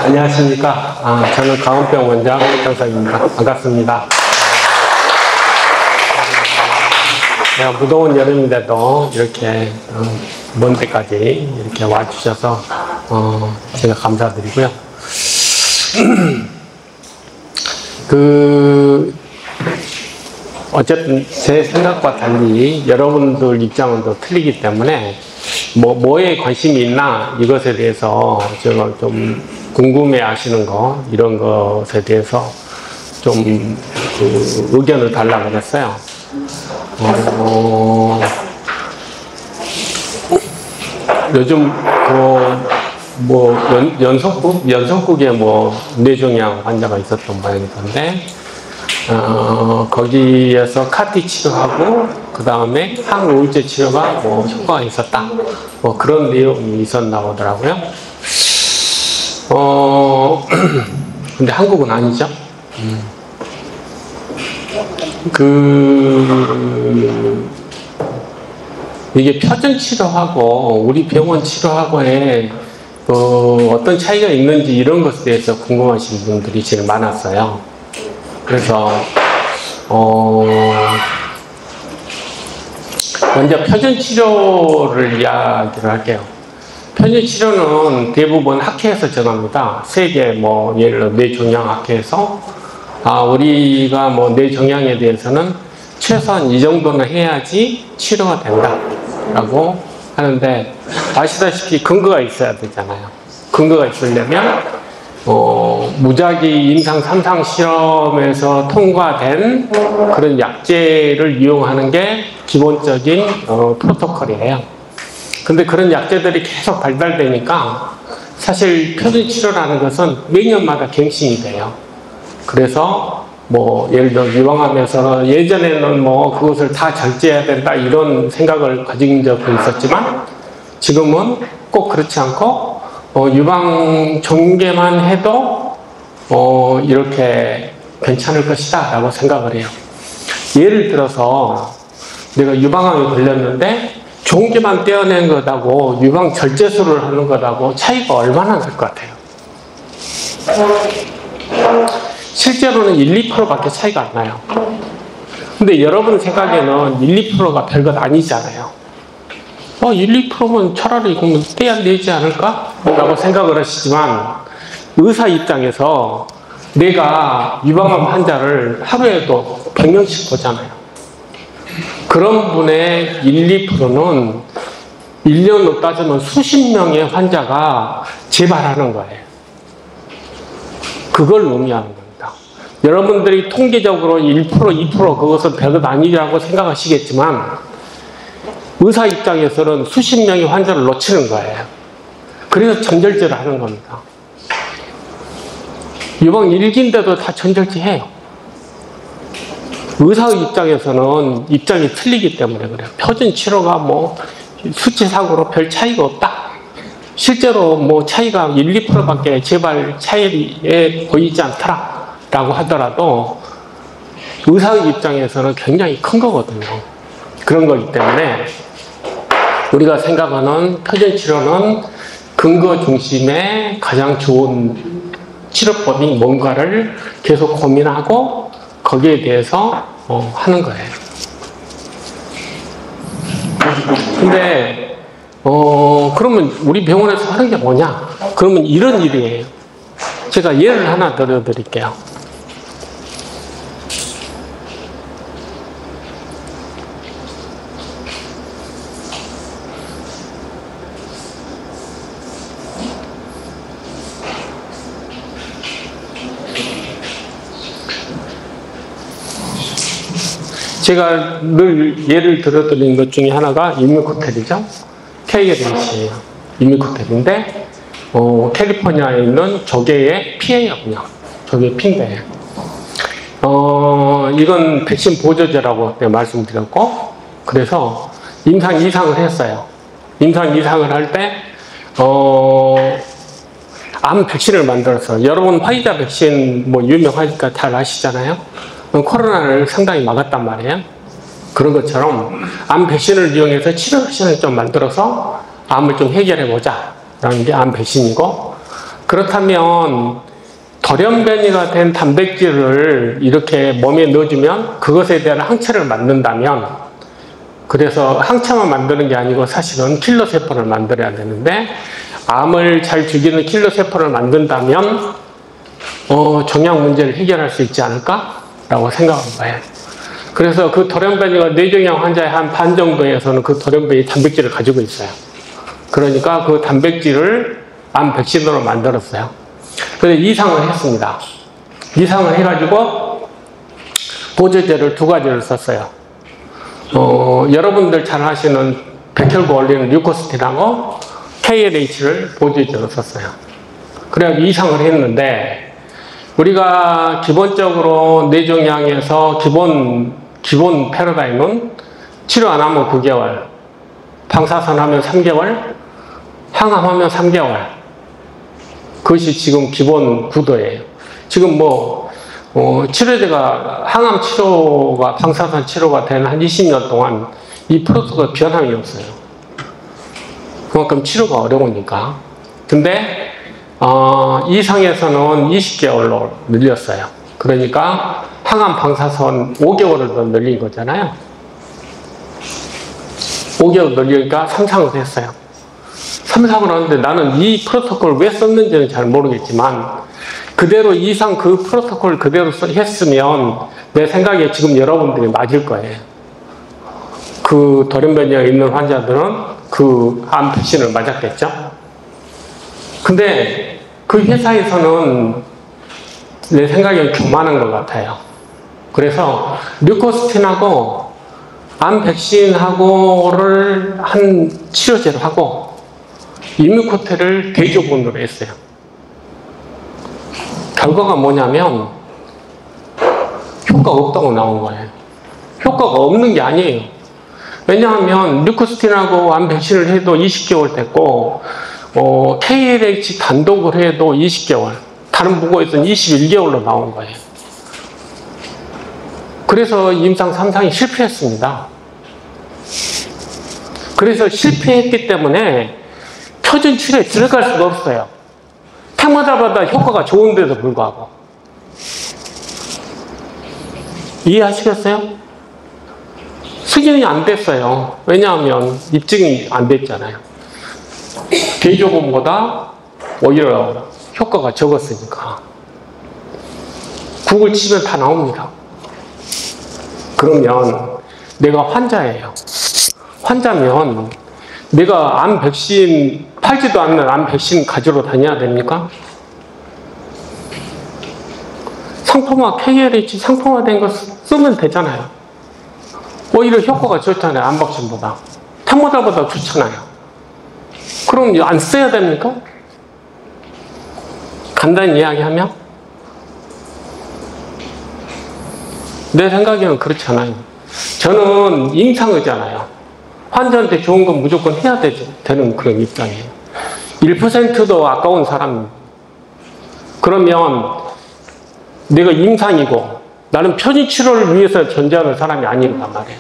안녕하십니까. 저는 강원병 원장 정석입니다. 반갑습니다. 내가 무더운 여름인데도 이렇게 먼 데까지 이렇게 와주셔서 제가 감사드리고요. 어쨌든 제 생각과 달리 여러분들 입장은 또 틀리기 때문에 뭐에 관심이 있나 이것에 대해서 제가 좀 궁금해 하시는 거 이런 것에 대해서 좀 의견을 달라고 했어요. 요즘 연속국에 뇌종양 환자가 있었던 모양이던데 거기에서 카티 치료하고 그 다음에 항우울제 치료가 효과가 있었다 그런 내용이 있었나 보더라고요. 근데 한국은 아니죠. 이게 표준 치료하고 우리 병원 치료하고의 어떤 차이가 있는지 이런 것에 대해서 궁금하신 분들이 제일 많았어요. 그래서 먼저 표준 치료를 이야기를 할게요. 표준 치료는 대부분 학회에서 정합니다. 세계 예를 들어 뇌종양 학회에서 우리가 뇌종양에 대해서는 최소한 이 정도는 해야지 치료가 된다 라고 하는데, 아시다시피 근거가 있어야 되잖아요. 근거가 있으려면 무작위 임상 3상 실험에서 통과된 그런 약제를 이용하는 게 기본적인 프로토콜이에요. 근데 그런 약제들이 계속 발달되니까 사실 표준 치료라는 것은 매년마다 갱신이 돼요. 그래서 예를 들어 유방암에서 예전에는 그것을 다 절제해야 된다 이런 생각을 가진 적도 있었지만 지금은 꼭 그렇지 않고 유방 종계만 해도 이렇게 괜찮을 것이다 라고 생각을 해요. 예를 들어서 내가 유방암에 걸렸는데 종계만 떼어낸 것하고 유방 절제술을 하는 것하고 차이가 얼마나 날 것 같아요? 실제로는 1, 2%밖에 차이가 안 나요. 근데 여러분 생각에는 1, 2%가 별것 아니잖아요. 1, 2%면 차라리 이거는 떼야 되지 않을까? 라고 생각을 하시지만 의사 입장에서 내가 유방암 환자를 하루에도 100명씩 보잖아요. 그런 분의 1, 2%는 1년으로 따지면 수십 명의 환자가 재발하는 거예요. 그걸 의미하는 겁니다. 여러분들이 통계적으로 1%, 2% 그것은 별것 아니라고 생각하시겠지만 의사 입장에서는 수십 명의 환자를 놓치는 거예요. 그래서 전절제를 하는 겁니다. 유방 1기인데도 다 전절제 해요. 의사의 입장에서는 입장이 틀리기 때문에 그래요. 표준 치료가 수치상으로 별 차이가 없다. 실제로 차이가 1, 2%밖에 재발 차이에 보이지 않더라 라고 하더라도 의사의 입장에서는 굉장히 큰 거거든요. 그런 거기 때문에 우리가 생각하는 표준 치료는 근거 중심의 가장 좋은 치료법이 뭔가를 계속 고민하고 거기에 대해서 하는 거예요. 근데 그러면 우리 병원에서 하는 게 뭐냐? 그러면 이런 일이에요. 제가 예를 하나 들어드릴게요. 제가 늘 예를 들어드린 것 중에 하나가 유미코텔이죠. KLH예요. 유미코텔인데 캘리포니아에 있는 조개의 피해였군요. 조개 핀데예요. 이건 백신 보조제라고 내가 말씀드렸고, 그래서 임상 2상을 했어요. 임상 2상을 할 때 암 백신을 만들어서, 여러분 화이자 백신 유명하니까 잘 아시잖아요. 코로나를 상당히 막았단 말이에요. 그런 것처럼 암 백신을 이용해서 치료 백신을 좀 만들어서 암을 좀 해결해 보자 라는 게 암 백신이고, 그렇다면 돌연변이가 된 단백질을 이렇게 몸에 넣어주면 그것에 대한 항체를 만든다면, 그래서 항체만 만드는 게 아니고 사실은 킬러세포를 만들어야 되는데, 암을 잘 죽이는 킬러세포를 만든다면 종양 문제를 해결할 수 있지 않을까라고 생각한 거예요. 그래서 그 돌연변이가 뇌종양 환자의 한 반 정도에서는 그 돌연변이 단백질을 가지고 있어요. 그러니까 그 단백질을 암 백신으로 만들었어요. 그래서 이상을 했습니다. 이상을 해가지고 보조제를 2가지를 썼어요. 여러분들 잘 아시는 백혈구 올리는 류코스틴하고 KLH를 보조제로 썼어요. 그래서 이상을 했는데, 우리가 기본적으로 뇌종양에서 기본 패러다임은 치료 안 하면 9개월, 방사선 하면 3개월, 항암하면 3개월. 그것이 지금 기본 구도예요. 지금 치료제가, 항암 치료가, 방사선 치료가 된 한 20년 동안 이 프로토콜 변함이 없어요. 그만큼 치료가 어려우니까. 근데, 이상에서는 20개월로 늘렸어요. 그러니까 항암 방사선 5개월을 더 늘린 거잖아요. 5개월 늘리니까 3상을 했어요. 3상을 하는데 나는 이 프로토콜을 왜 썼는지는 잘 모르겠지만, 그대로 이상 그 프로토콜 그대로 했으면 내 생각에 지금 여러분들이 맞을 거예요. 그 돌연변이가 있는 환자들은 그 암 백신을 맞았겠죠. 근데 그 회사에서는 내 생각에 교만한 것 같아요. 그래서 류코스틴하고 암 백신하고를 한 치료제로 하고 이뮤코테를 대조본으로 했어요. 결과가 뭐냐면 효과가 없다고 나온 거예요. 효과가 없는 게 아니에요. 왜냐하면 류코스틴하고 암 백신을 해도 20개월 됐고, KLH 단독을 해도 20개월, 다른 보고에서는 21개월로 나온 거예요. 그래서 임상 3상이 실패했습니다. 그래서 실패했기 때문에 표준 치료에 들어갈 수가 없어요. 테마다마다 효과가 좋은데도 불구하고. 이해하시겠어요? 승인이 안 됐어요. 왜냐하면 입증이 안 됐잖아요. 대조본보다 오히려 효과가 적었으니까. 구글 치면 다 나옵니다. 그러면 내가 환자예요. 환자면 내가 암 백신, 팔지도 않는 암 백신 가지러 다녀야 됩니까? 상품화, KLH 상품화된 거 쓰면 되잖아요. 오히려 효과가 좋잖아요. 암 백신보다. 테모다보다 좋잖아요. 그럼 안 써야 됩니까? 간단히 이야기하면 내 생각에는 그렇지 않아요. 저는 임상의잖아요. 환자한테 좋은 건 무조건 해야 되는 그런 입장이에요. 1%도 아까운 사람. 그러면 내가 임상이고 나는 편의 치료를 위해서 존재하는 사람이 아니란 말이에요.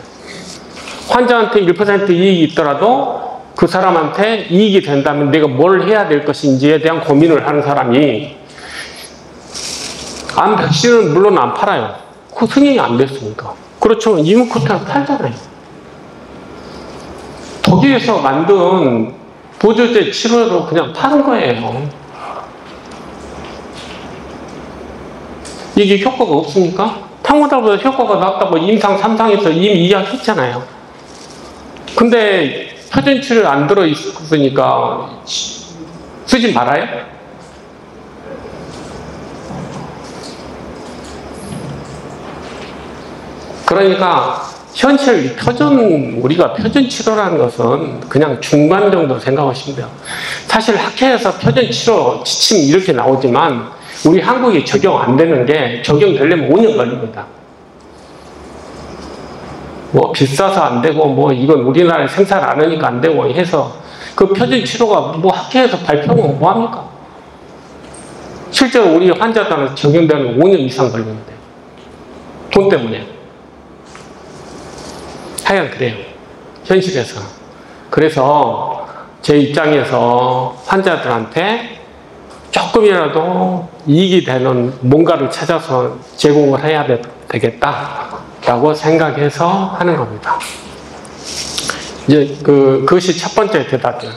환자한테 1% 이익이 있더라도 그 사람한테 이익이 된다면 내가 뭘 해야 될 것인지에 대한 고민을 하는 사람이, 암 백신은 물론 안 팔아요. 그 승인이 안 됐으니까. 그렇죠. 이뮤코테를 팔잖아요. 독일에서 만든 보조제 치료로 그냥 파는 거예요. 이게 효과가 없습니까? 탕후다보다 효과가 낫다고 임상 3상에서 이미 이야기했잖아요. 근데 표준 치료 안 들어있으니까 쓰지 말아요? 그러니까 현실 우리가 표준 치료라는 것은 그냥 중간 정도 생각하시면 돼요. 사실 학회에서 표준 치료 지침 이렇게 나오지만 우리 한국에 적용 안 되는 게, 적용되려면 5년 걸립니다. 뭐 비싸서 안 되고 뭐 이건 우리나라에 생산 안 하니까 안 되고 해서 그 표준 치료가 뭐 학회에서 발표하면 뭐 합니까? 실제로 우리 환자들한테 적용되는 5년 이상 걸리는데, 돈 때문에. 하여간 그래요. 현실에서. 그래서 제 입장에서 환자들한테 조금 조금이라도 이익이 되는 뭔가를 찾아서 제공을 해야 되겠다라고 생각해서 하는 겁니다. 이제 그것이 첫 번째 대답이에요.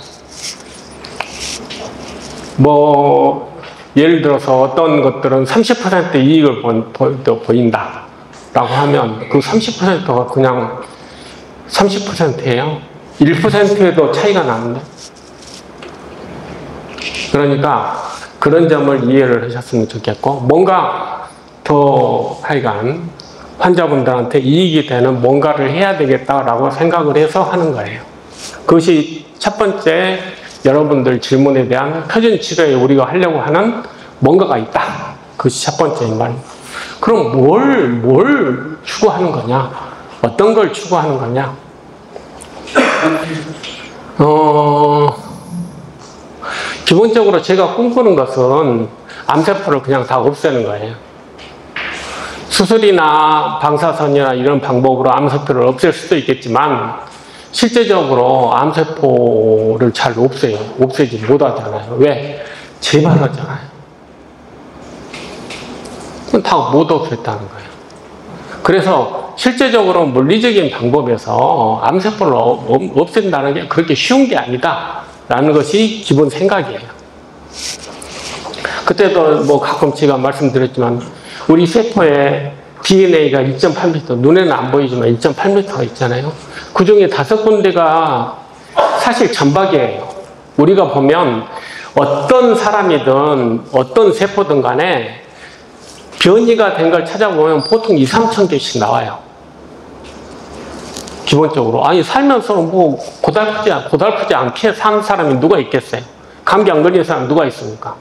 예를 들어서 어떤 것들은 30% 이익을 보인다 라고 하면 그 30%가 그냥 30%예요. 1%에도 차이가 나는데. 그러니까 그런 점을 이해를 하셨으면 좋겠고, 뭔가 더 하여간 환자분들한테 이익이 되는 뭔가를 해야 되겠다라고 생각을 해서 하는 거예요. 그것이 첫 번째 여러분들 질문에 대한 표준 치료에 우리가 하려고 하는 뭔가가 있다. 그것이 첫 번째인 말입니다. 그럼 뭘 추구하는 거냐? 어떤 걸 추구하는 거냐? 기본적으로 제가 꿈꾸는 것은 암세포를 그냥 다 없애는 거예요. 수술이나 방사선이나 이런 방법으로 암세포를 없앨 수도 있겠지만 실제적으로 암세포를 잘 없애지 못하잖아요. 왜? 재발하잖아요. 그건 다 못 없앴다는 거예요. 그래서 실제적으로 물리적인 방법에서 암세포를 없앤다는 게 그렇게 쉬운 게 아니다 라는 것이 기본 생각이에요. 그때도 가끔 제가 말씀드렸지만 우리 세포에 DNA가 2.8m, 눈에는 안 보이지만 2.8m가 있잖아요. 그 중에 5군데가 사실 점박이에요. 우리가 보면 어떤 사람이든 어떤 세포든 간에 변이가 된 걸 찾아보면 보통 2-3천 개씩 나와요. 기본적으로. 아니, 살면서 고달프지 않게 산 사람이 누가 있겠어요? 감기 안 걸린 사람 누가 있습니까?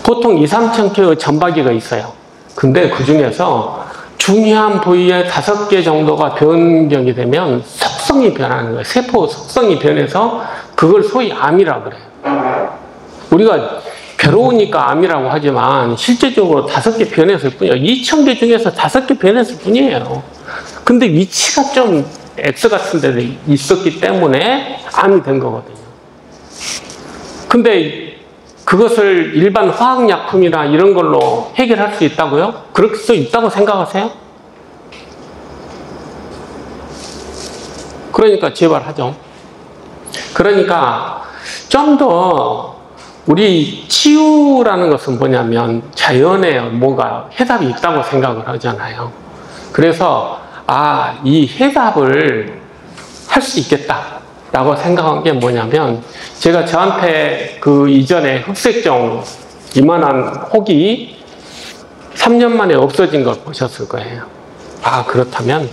보통 2-3천 개의 점박이가 있어요. 근데 그 중에서 중요한 부위에 5개 정도가 변경이 되면 속성이 변하는 거예요. 세포 속성이 변해서 그걸 소위 암이라고 그래요. 우리가 괴로우니까 암이라고 하지만 실제적으로 5개 변했을 뿐이에요. 2,000개 중에서 5개 변했을 뿐이에요. 근데 위치가 좀 X 같은 데 있었기 때문에 암이 된 거거든요. 근데 그것을 일반 화학약품이나 이런 걸로 해결할 수 있다고요? 그럴 수 있다고 생각하세요? 그러니까 재발하죠. 그러니까 좀 더 우리 치유라는 것은 뭐냐면 자연에 뭔가 해답이 있다고 생각을 하잖아요. 그래서 이 해답을 할 수 있겠다라고 생각한 게 뭐냐면 제가 저한테 그 이전에 흑색종 이만한 혹이 3년 만에 없어진 걸 보셨을 거예요. 그렇다면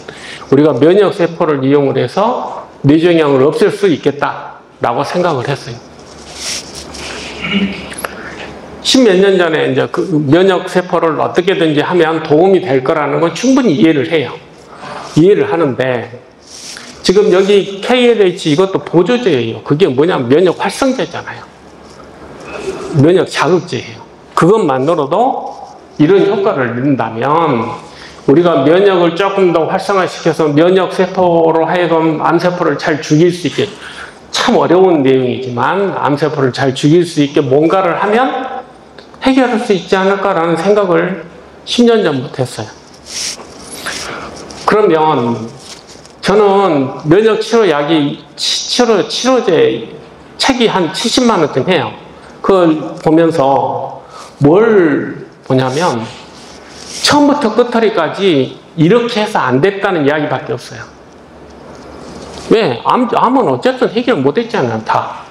우리가 면역세포를 이용을 해서 뇌종양을 없앨 수 있겠다라고 생각을 했어요. 10몇 년 전에 이제 그 면역세포를 어떻게든지 하면 도움이 될 거라는 건 충분히 이해를 해요. 이해를 하는데 지금 여기 KLH 이것도 보조제예요. 그게 뭐냐면 면역 활성제잖아요. 면역 자극제예요. 그것만으로도 이런 효과를 이룬다면 우리가 면역을 조금 더 활성화시켜서 면역세포로 하여금 암세포를 잘 죽일 수 있게, 참 어려운 내용이지만 암세포를 잘 죽일 수 있게 뭔가를 하면 해결할 수 있지 않을까라는 생각을 10년 전부터 했어요. 그러면 저는 면역치료약이 치료제 책이 한 70만 원쯤 해요. 그걸 보면서 뭘 보냐면 처음부터 끝허리까지 이렇게 해서 안 됐다는 이야기밖에 없어요. 왜? 암은 어쨌든 해결 못했잖아요, 다.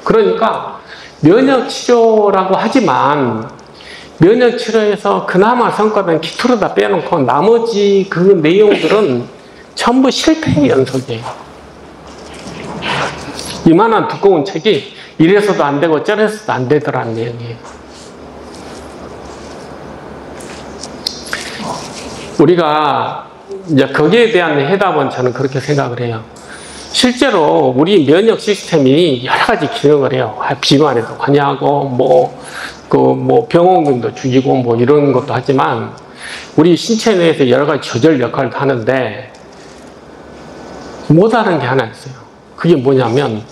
그러니까 면역치료라고 하지만 면역치료에서 그나마 성과는 키토르다 빼놓고 나머지 그 내용들은 전부 실패의 연속이에요. 이만한 두꺼운 책이 이래서도 안 되고 저래서도 안 되더라는 내용이에요. 우리가 이제 거기에 대한 해답은 저는 그렇게 생각을 해요. 실제로 우리 면역 시스템이 여러 가지 기능을 해요. 비만에도 관여하고, 병원균도 죽이고, 이런 것도 하지만, 우리 신체 내에서 여러 가지 조절 역할도 하는데, 못하는 게 하나 있어요. 그게 뭐냐면,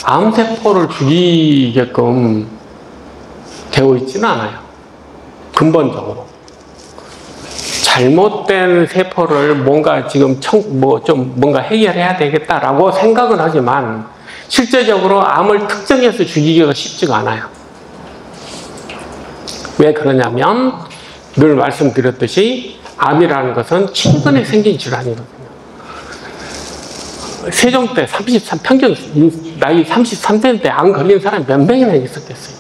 암세포를 죽이게끔 되어 있지는 않아요. 근본적으로. 잘못된 세포를 뭔가 지금 뭔가 해결해야 되겠다라고 생각은 하지만 실제적으로 암을 특정해서 죽이기가 쉽지가 않아요. 왜 그러냐면 늘 말씀드렸듯이 암이라는 것은 최근에 생긴 질환이거든요. 세종 때 평균 나이 33세 때 암 걸린 사람이 몇 명이나 있었겠어요.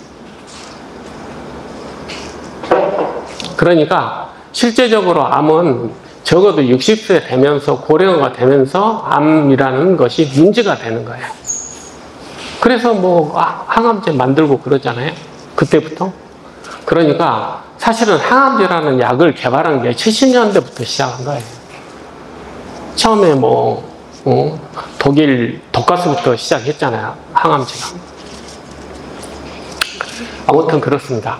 그러니까 실제적으로 암은 적어도 60세 되면서 고령화가 되면서 암이라는 것이 문제가 되는 거예요. 그래서 뭐 항암제 만들고 그러잖아요. 그때부터. 그러니까 사실은 항암제라는 약을 개발한 게 70년대부터 시작한 거예요. 처음에 독일 독가스부터 시작했잖아요. 항암제가. 아무튼 그렇습니다.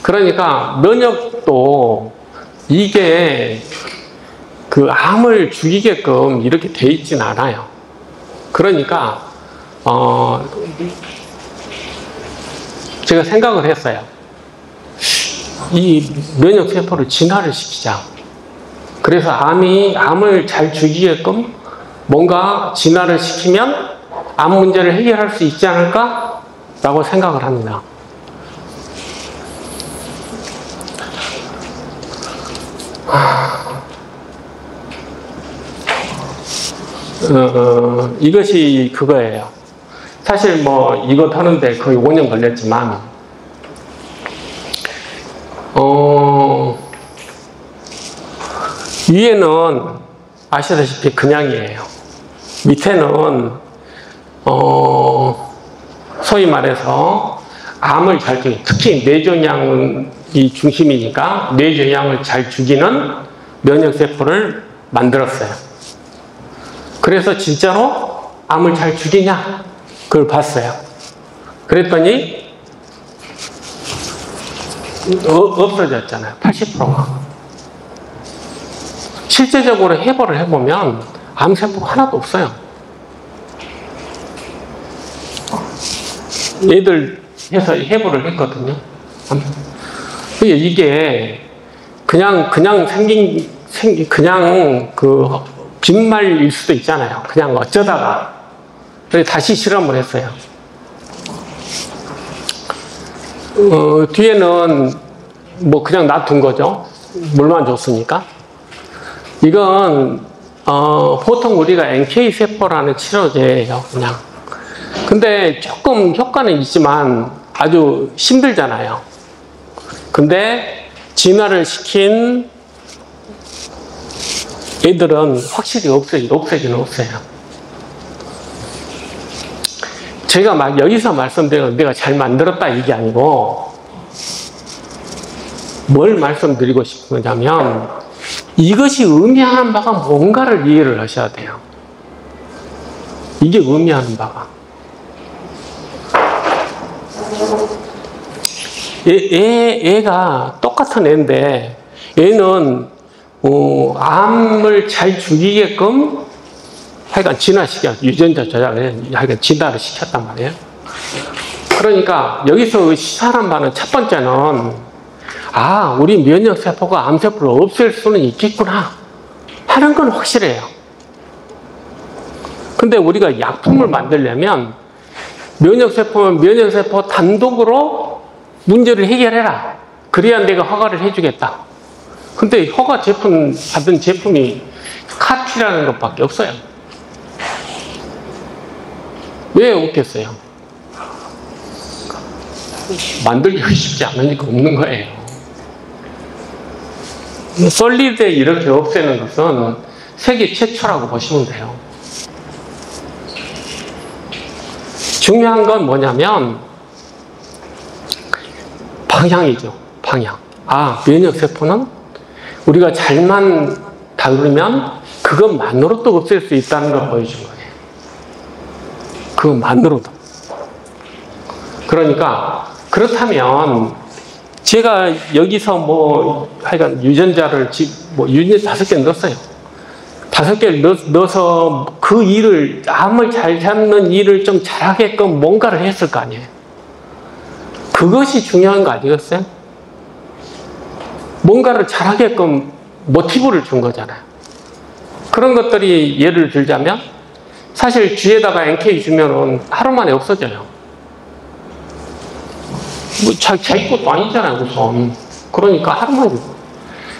그러니까 면역도 이게 그 암을 죽이게끔 이렇게 돼 있진 않아요. 그러니까 제가 생각을 했어요. 이 면역세포를 진화를 시키자. 그래서 암을 잘 죽이게끔 뭔가 진화를 시키면 암 문제를 해결할 수 있지 않을까? 라고 생각을 합니다. 이것이 그거예요. 사실 이것 하는데 거의 5년 걸렸지만, 위에는 아시다시피 그냥이에요. 밑에는, 소위 말해서 암을 잘 죽이는, 특히 뇌종양이 중심이니까 뇌종양을 잘 죽이는 면역세포를 만들었어요. 그래서 진짜로 암을 잘 죽이냐? 그걸 봤어요. 그랬더니 없어졌잖아요. 80%가. 실제적으로 해부를 해보면 암세포가 하나도 없어요. 얘들 해서 해부를 했거든요. 이게 그냥 빈말일 수도 있잖아요. 그냥 어쩌다가. 그래서 다시 실험을 했어요. 뒤에는 그냥 놔둔 거죠. 물만 줬으니까. 이건 보통 우리가 NK세포라는 치료제예요. 그냥. 근데 조금 효과는 있지만 아주 힘들잖아요. 근데 진화를 시킨 애들은 확실히 없애긴 없어요. 제가 막 여기서 말씀드리는 내가 잘 만들었다 이게 아니고 뭘 말씀드리고 싶은 거냐면 이것이 의미하는 바가 뭔가를 이해를 하셔야 돼요. 이게 의미하는 바가. 얘가 똑같은 애인데 얘는 암을 잘 죽이게끔 하여간 진화시켜 유전자 조작을 하여간 진화를 시켰단 말이에요. 그러니까 여기서 시사하는 바는 첫 번째는 우리 면역세포가 암세포를 없앨 수는 있겠구나 하는 건 확실해요. 근데 우리가 약품을 만들려면 면역세포는 면역세포 단독으로 문제를 해결해라. 그래야 내가 허가를 해주겠다. 근데 허가 받은 제품이 카티라는 것밖에 없어요. 왜 없겠어요? 만들기 쉽지 않으니까 없는 거예요. 솔리드에 이렇게 없애는 것은 세계 최초라고 보시면 돼요. 중요한 건 뭐냐면 방향이죠. 방향. 면역세포는 우리가 잘만 다루면 그것만으로도 없앨 수 있다는 걸 보여준 거예요. 그것만으로도. 그러니까 그렇다면 제가 여기서 하여간 유전자를 유전자 5개 넣었어요. 5개를 넣어서 그 일을 암을 잘 잡는 일을 좀 잘하게끔 뭔가를 했을 거 아니에요. 그것이 중요한 거 아니겠어요? 뭔가를 잘하게끔 모티브를 준 거잖아요. 그런 것들이 예를 들자면 사실 쥐에다가 NK 주면은 하루 만에 없어져요. 뭐 자기 것도 아니잖아요, 우선. 그러니까 하루 만에.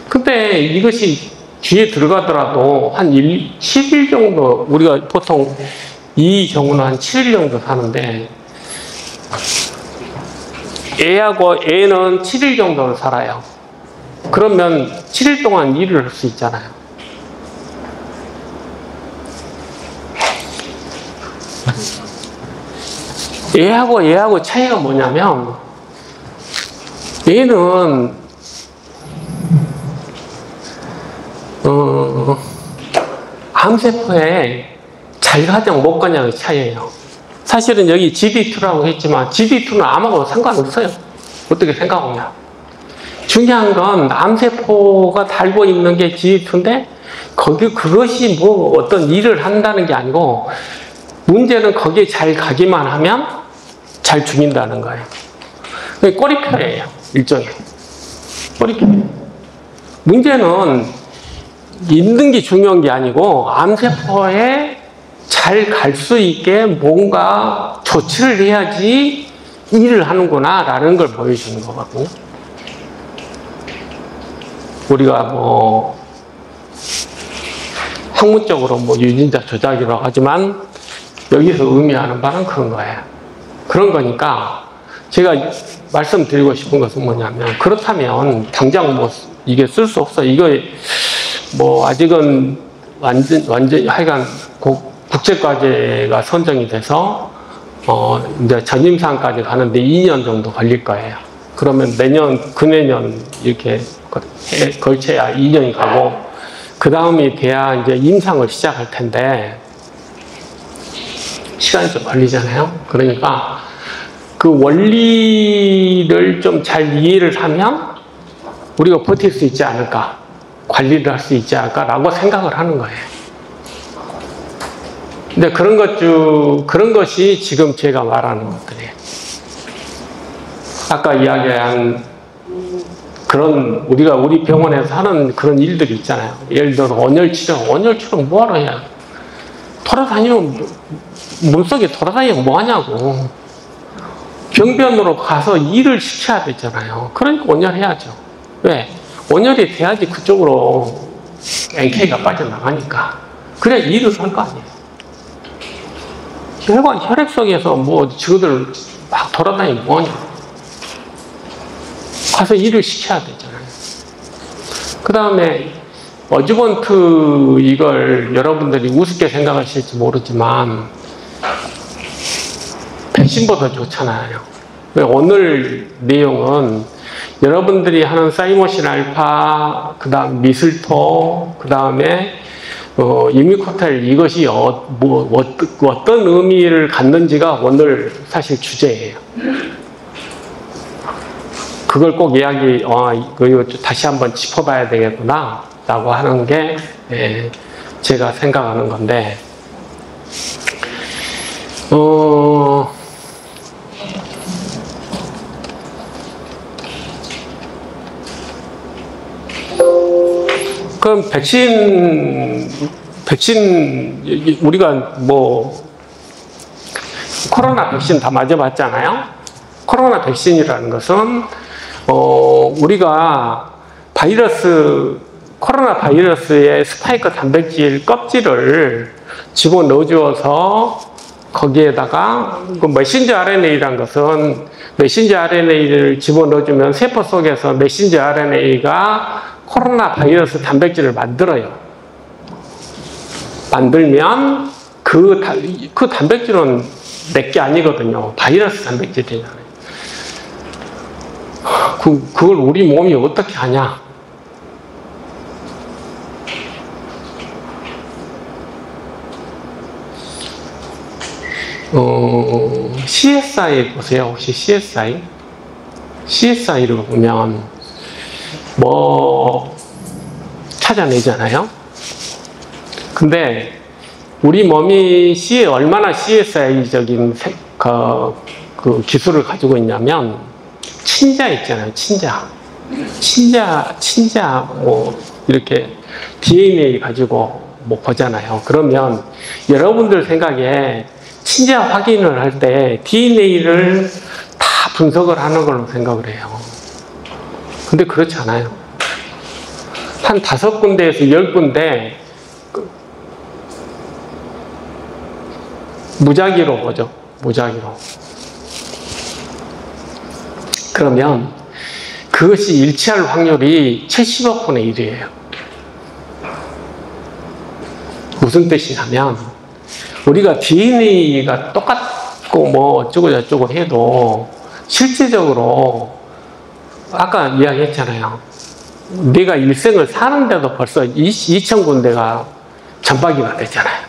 근데 이것이 쥐에 들어가더라도 한 7일 정도, 우리가 보통 이 경우는 한 7일 정도 사는데, 애는 7일 정도는 살아요. 그러면 7일 동안 일을 할 수 있잖아요. 얘하고 차이가 뭐냐면, 얘는 암세포에 잘 가장 못 가냐의 차이예요. 사실은 여기 GD2라고 했지만 GD2는 암하고 상관없어요. 어떻게 생각하냐. 중요한 건 암세포가 달고 있는 게 GD2인데 그것이 뭐 어떤 일을 한다는 게 아니고 문제는 거기에 잘 가기만 하면 잘 죽인다는 거예요. 꼬리표예요. 일종의. 꼬리표. 문제는 있는 게 중요한 게 아니고 암세포에 잘 갈 수 있게 뭔가 조치를 해야지 일을 하는구나 라는 걸 보여주는 거거든요. 우리가 뭐 학문적으로 뭐 유전자 조작이라고 하지만 여기서 의미하는 바는 그런 거예요. 그런 거니까 제가 말씀드리고 싶은 것은 뭐냐면 그렇다면 당장 뭐 이게 쓸 수 없어. 이거 뭐 아직은 완전 하여간 국제과제가 선정이 돼서 이제 전임상까지 가는데 2년 정도 걸릴 거예요. 그러면 금내년 이렇게 걸쳐야 2년이 가고 그 다음이 돼야 이제 임상을 시작할 텐데 시간이 좀 걸리잖아요. 그러니까 그 원리를 좀 잘 이해를 하면 우리가 버틸 수 있지 않을까, 관리를 할 수 있지 않을까라고 생각을 하는 거예요. 근데 그런 것이 지금 제가 말하는 것들이에요. 아까 이야기한 그런 우리 병원에서 하는 그런 일들이 있잖아요. 예를 들어서 온열치료 뭐하러 해야? 돌아다니면 몸속에 돌아다니면 뭐하냐고. 병변으로 가서 일을 시켜야 되잖아요. 그러니까 온열해야죠. 왜? 온열이 돼야지 그쪽으로 NK가 빠져나가니까. 그래야 일을 할 거 아니에요. 혈액 속에서 뭐 지구들 막 돌아다니면 뭐하냐. 가서 일을 시켜야 되잖아요. 그 다음에 어주번트 이걸 여러분들이 우습게 생각하실지 모르지만 백신보다 좋잖아요. 오늘 내용은 여러분들이 하는 사이모신 알파, 그 다음 미슬토, 그 다음에 유미코텔 이것이 어떤 의미를 갖는지가 오늘 사실 주제예요. 그걸 꼭 다시 한번 짚어봐야 되겠구나 라고 하는 게 제가 생각하는 건데 그럼 백신 우리가 뭐 코로나 백신 다 맞아봤잖아요. 코로나 백신이라는 것은 우리가 코로나 바이러스의 스파이크 단백질 껍질을 집어넣어주어서 거기에다가 메신저 RNA라는 것은 메신저 RNA를 집어넣어주면 세포 속에서 메신저 RNA가 코로나 바이러스 단백질을 만들어요. 만들면 그 단백질은 내게 아니거든요. 바이러스 단백질이잖아요. 그걸 우리 몸이 어떻게 하냐? CSI 보세요. 혹시 CSI? CSI를 보면 뭐 찾아내잖아요. 근데 우리 몸이 얼마나 CSI적인 그 기술을 가지고 있냐면 친자 있잖아요. 친자 뭐 이렇게 DNA 가지고 뭐 보잖아요. 그러면 여러분들 생각에 친자 확인을 할 때 DNA를 다 분석을 하는 걸로 생각을 해요. 근데 그렇지 않아요. 한 5군데에서 10군데 무작위로 보죠. 무작위로. 그러면 그것이 일치할 확률이 70억 분의 1이에요. 무슨 뜻이냐면 우리가 DNA가 똑같고 뭐 어쩌고 저쩌고 해도 실제적으로 아까 이야기했잖아요. 내가 일생을 사는데도 벌써 2,000군데가 전박이가 되잖아요.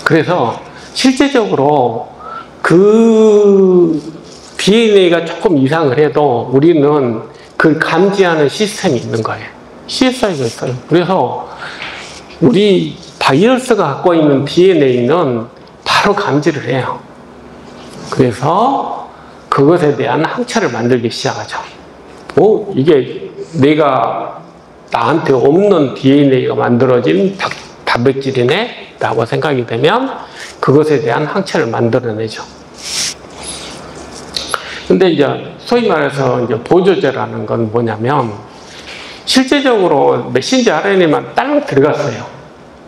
그래서 실제적으로 그 DNA가 조금 이상을 해도 우리는 그걸 감지하는 시스템이 있는 거예요. CSI가 있어요. 그래서 우리 바이러스가 갖고 있는 DNA는 바로 감지를 해요. 그래서 그것에 대한 항체를 만들기 시작하죠. 이게 내가 나한테 없는 DNA가 만들어진 단백질이네? 라고 생각이 되면 그것에 대한 항체를 만들어내죠. 근데 이제 소위 말해서 이제 보조제라는 건 뭐냐면 실제적으로 메신저 RNA만 딸랑 들어갔어요.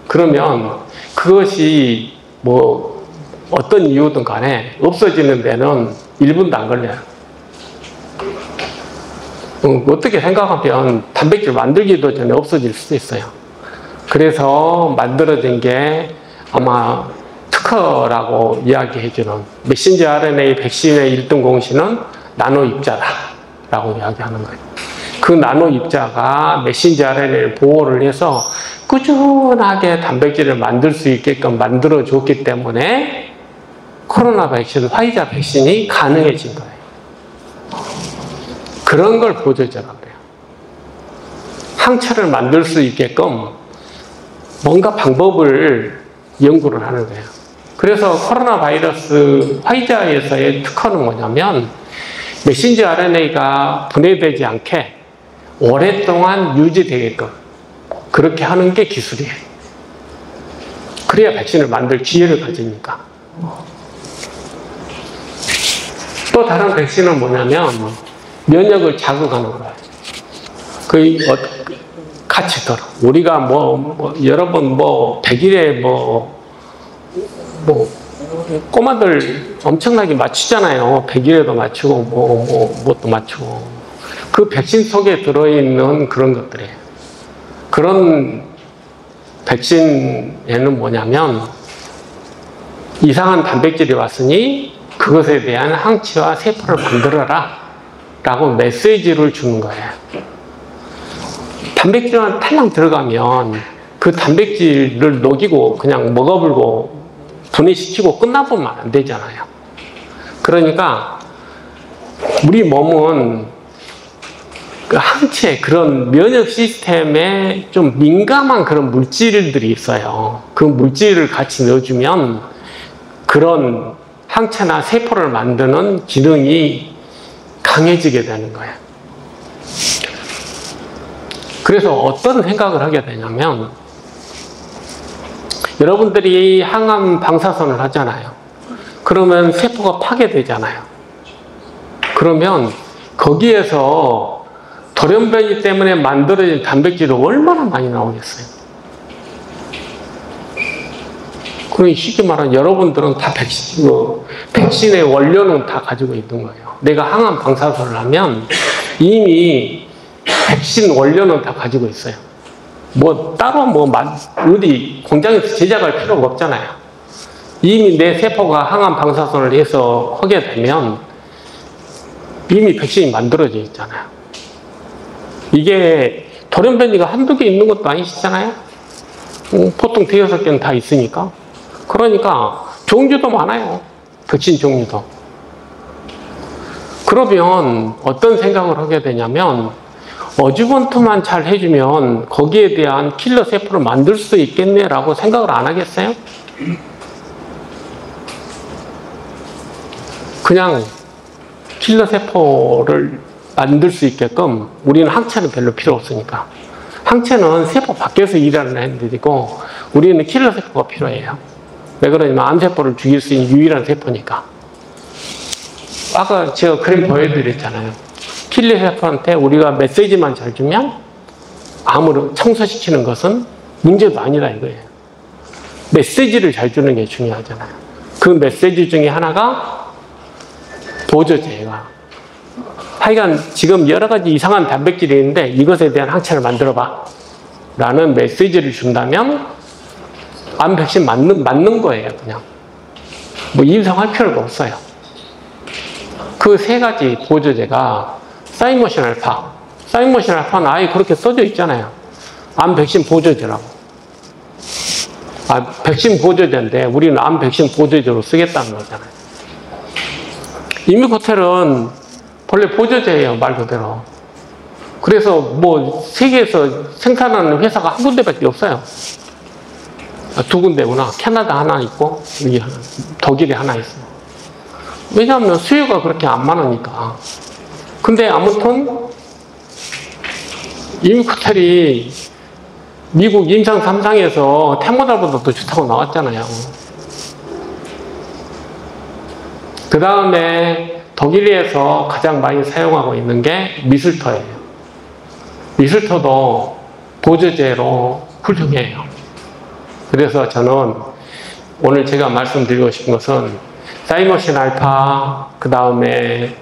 그러면 그것이 뭐 어떤 이유든 간에 없어지는 데는 1분도 안 걸려요. 어떻게 생각하면 단백질 만들기도 전에 없어질 수도 있어요. 그래서 만들어진 게 아마 특허라고 이야기해주는 메신저 RNA 백신의 1등 공신은 나노 입자다라고 이야기하는 거예요. 그 나노 입자가 메신저 RNA를 보호를 해서 꾸준하게 단백질을 만들 수 있게끔 만들어줬기 때문에 코로나 백신, 화이자 백신이 가능해진 거예요. 그런 걸 보조제라고 그래요. 항체를 만들 수 있게끔 뭔가 방법을 연구를 하는 거예요. 그래서 코로나 바이러스 화이자에서의 특허는 뭐냐면 메신저 RNA가 분해되지 않게 오랫동안 유지되게끔 그렇게 하는 게 기술이에요. 그래야 백신을 만들 기회를 가지니까. 또 다른 백신은 뭐냐면 면역을 자극하는 거예요. 같이 들어. 우리가 여러분 100일에 꼬마들 엄청나게 맞추잖아요. 100일에도 맞추고 뭣도 맞추고. 그 백신 속에 들어있는 그런 것들이에요. 그런 백신에는 뭐냐면 이상한 단백질이 왔으니 그것에 대한 항체와 세포를 만들어라 라고 메시지를 주는 거예요. 단백질만 탈랑 들어가면 그 단백질을 녹이고 그냥 먹어불고 분해시키고 끝나보면 안 되잖아요. 그러니까 우리 몸은 그 항체, 그런 면역 시스템에 좀 민감한 그런 물질들이 있어요. 그 물질을 같이 넣어주면 그런 항체나 세포를 만드는 기능이 강해지게 되는 거예요. 그래서 어떤 생각을 하게 되냐면 여러분들이 항암 방사선을 하잖아요. 그러면 세포가 파괴되잖아요. 그러면 거기에서 돌연변이 때문에 만들어진 단백질이 얼마나 많이 나오겠어요. 그러니 쉽게 말하면 여러분들은 다 백신의 원료는 다 가지고 있는 거예요. 내가 항암 방사선을 하면 이미 백신 원료는 다 가지고 있어요. 따로 어디 공장에서 제작할 필요가 없잖아요. 이미 내 세포가 항암 방사선을 해서 하게 되면 이미 백신이 만들어져 있잖아요. 이게 돌연변이가 한두 개 있는 것도 아니시잖아요. 보통 5-6개는 다 있으니까. 그러니까 종류도 많아요. 백신 종류도. 그러면 어떤 생각을 하게 되냐면 어주번트만 잘 해주면 거기에 대한 킬러 세포를 만들 수 있겠네라고 생각을 안 하겠어요? 그냥 킬러 세포를 만들 수 있게끔 우리는 항체는 별로 필요 없으니까. 항체는 세포 밖에서 일하는 애들이고 우리는 킬러 세포가 필요해요. 왜 그러냐면 암세포를 죽일 수 있는 유일한 세포니까. 아까 제가 그림 보여드렸잖아요. 킬러 세포한테 우리가 메시지만 잘 주면 암을 청소시키는 것은 문제도 아니다 이거예요. 메시지를 잘 주는 게 중요하잖아요. 그 메시지 중에 하나가 보조제가. 하여간 지금 여러 가지 이상한 단백질이 있는데 이것에 대한 항체를 만들어봐 라는 메시지를 준다면 암 백신 맞는 거예요. 그냥 뭐 임상할 필요가 없어요. 그 세 가지 보조제가 사이모신 알파. 사이모신 알파는 아예 그렇게 써져 있잖아요. 암 백신 보조제라고. 백신 보조제인데 우리는 암 백신 보조제로 쓰겠다는 거잖아요. 이뮤코텔은 본래 보조제예요, 말 그대로. 그래서 뭐 세계에서 생산하는 회사가 한 군데밖에 없어요. 두 군데구나. 캐나다 하나 있고 여기 하나, 독일에 하나 있어요. 왜냐하면 수요가 그렇게 안 많으니까. 근데 아무튼 이뮤코텔이 미국 임상 3상에서 테모달보다 더 좋다고 나왔잖아요. 그 다음에 독일에서 가장 많이 사용하고 있는 게 미술토예요. 미술토도 보조제로 훌륭해요. 그래서 저는 오늘 제가 말씀드리고 싶은 것은 사이모신 알파, 그 다음에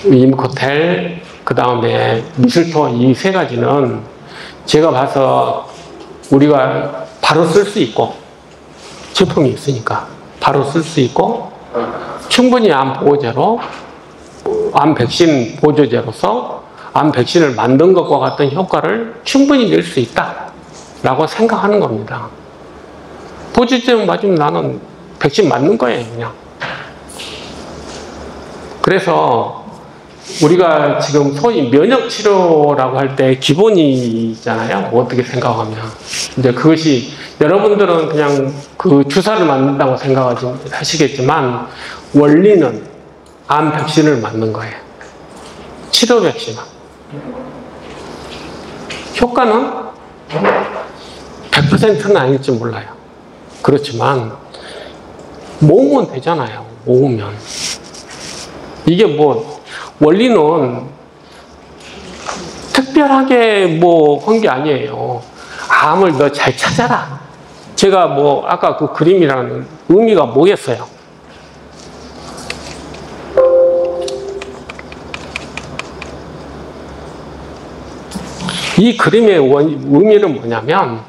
이뮤코텔, 그 다음에 미술토 이 세 가지는 제가 봐서 우리가 바로 쓸 수 있고 제품이 있으니까 바로 쓸 수 있고 충분히 암 보호제로 암 백신 보조제로서 암 백신을 만든 것과 같은 효과를 충분히 낼 수 있다라고 생각하는 겁니다. 보조제 맞으면 나는 백신 맞는 거예요, 그냥. 그래서 우리가 지금 소위 면역 치료라고 할 때 기본이잖아요. 어떻게 생각하면. 근데 그것이 여러분들은 그냥 그 주사를 맞는다고 생각하시겠지만 원리는 암 백신을 맞는 거예요. 치료 백신. 효과는 100%는 아닐지 몰라요. 그렇지만 모으면 되잖아요. 모으면. 이게 뭐 원리는 특별하게 뭐 한 게 아니에요. 암을 너 잘 찾아라. 제가 뭐 아까 그 그림이라는 의미가 뭐겠어요? 이 그림의 의미는 뭐냐면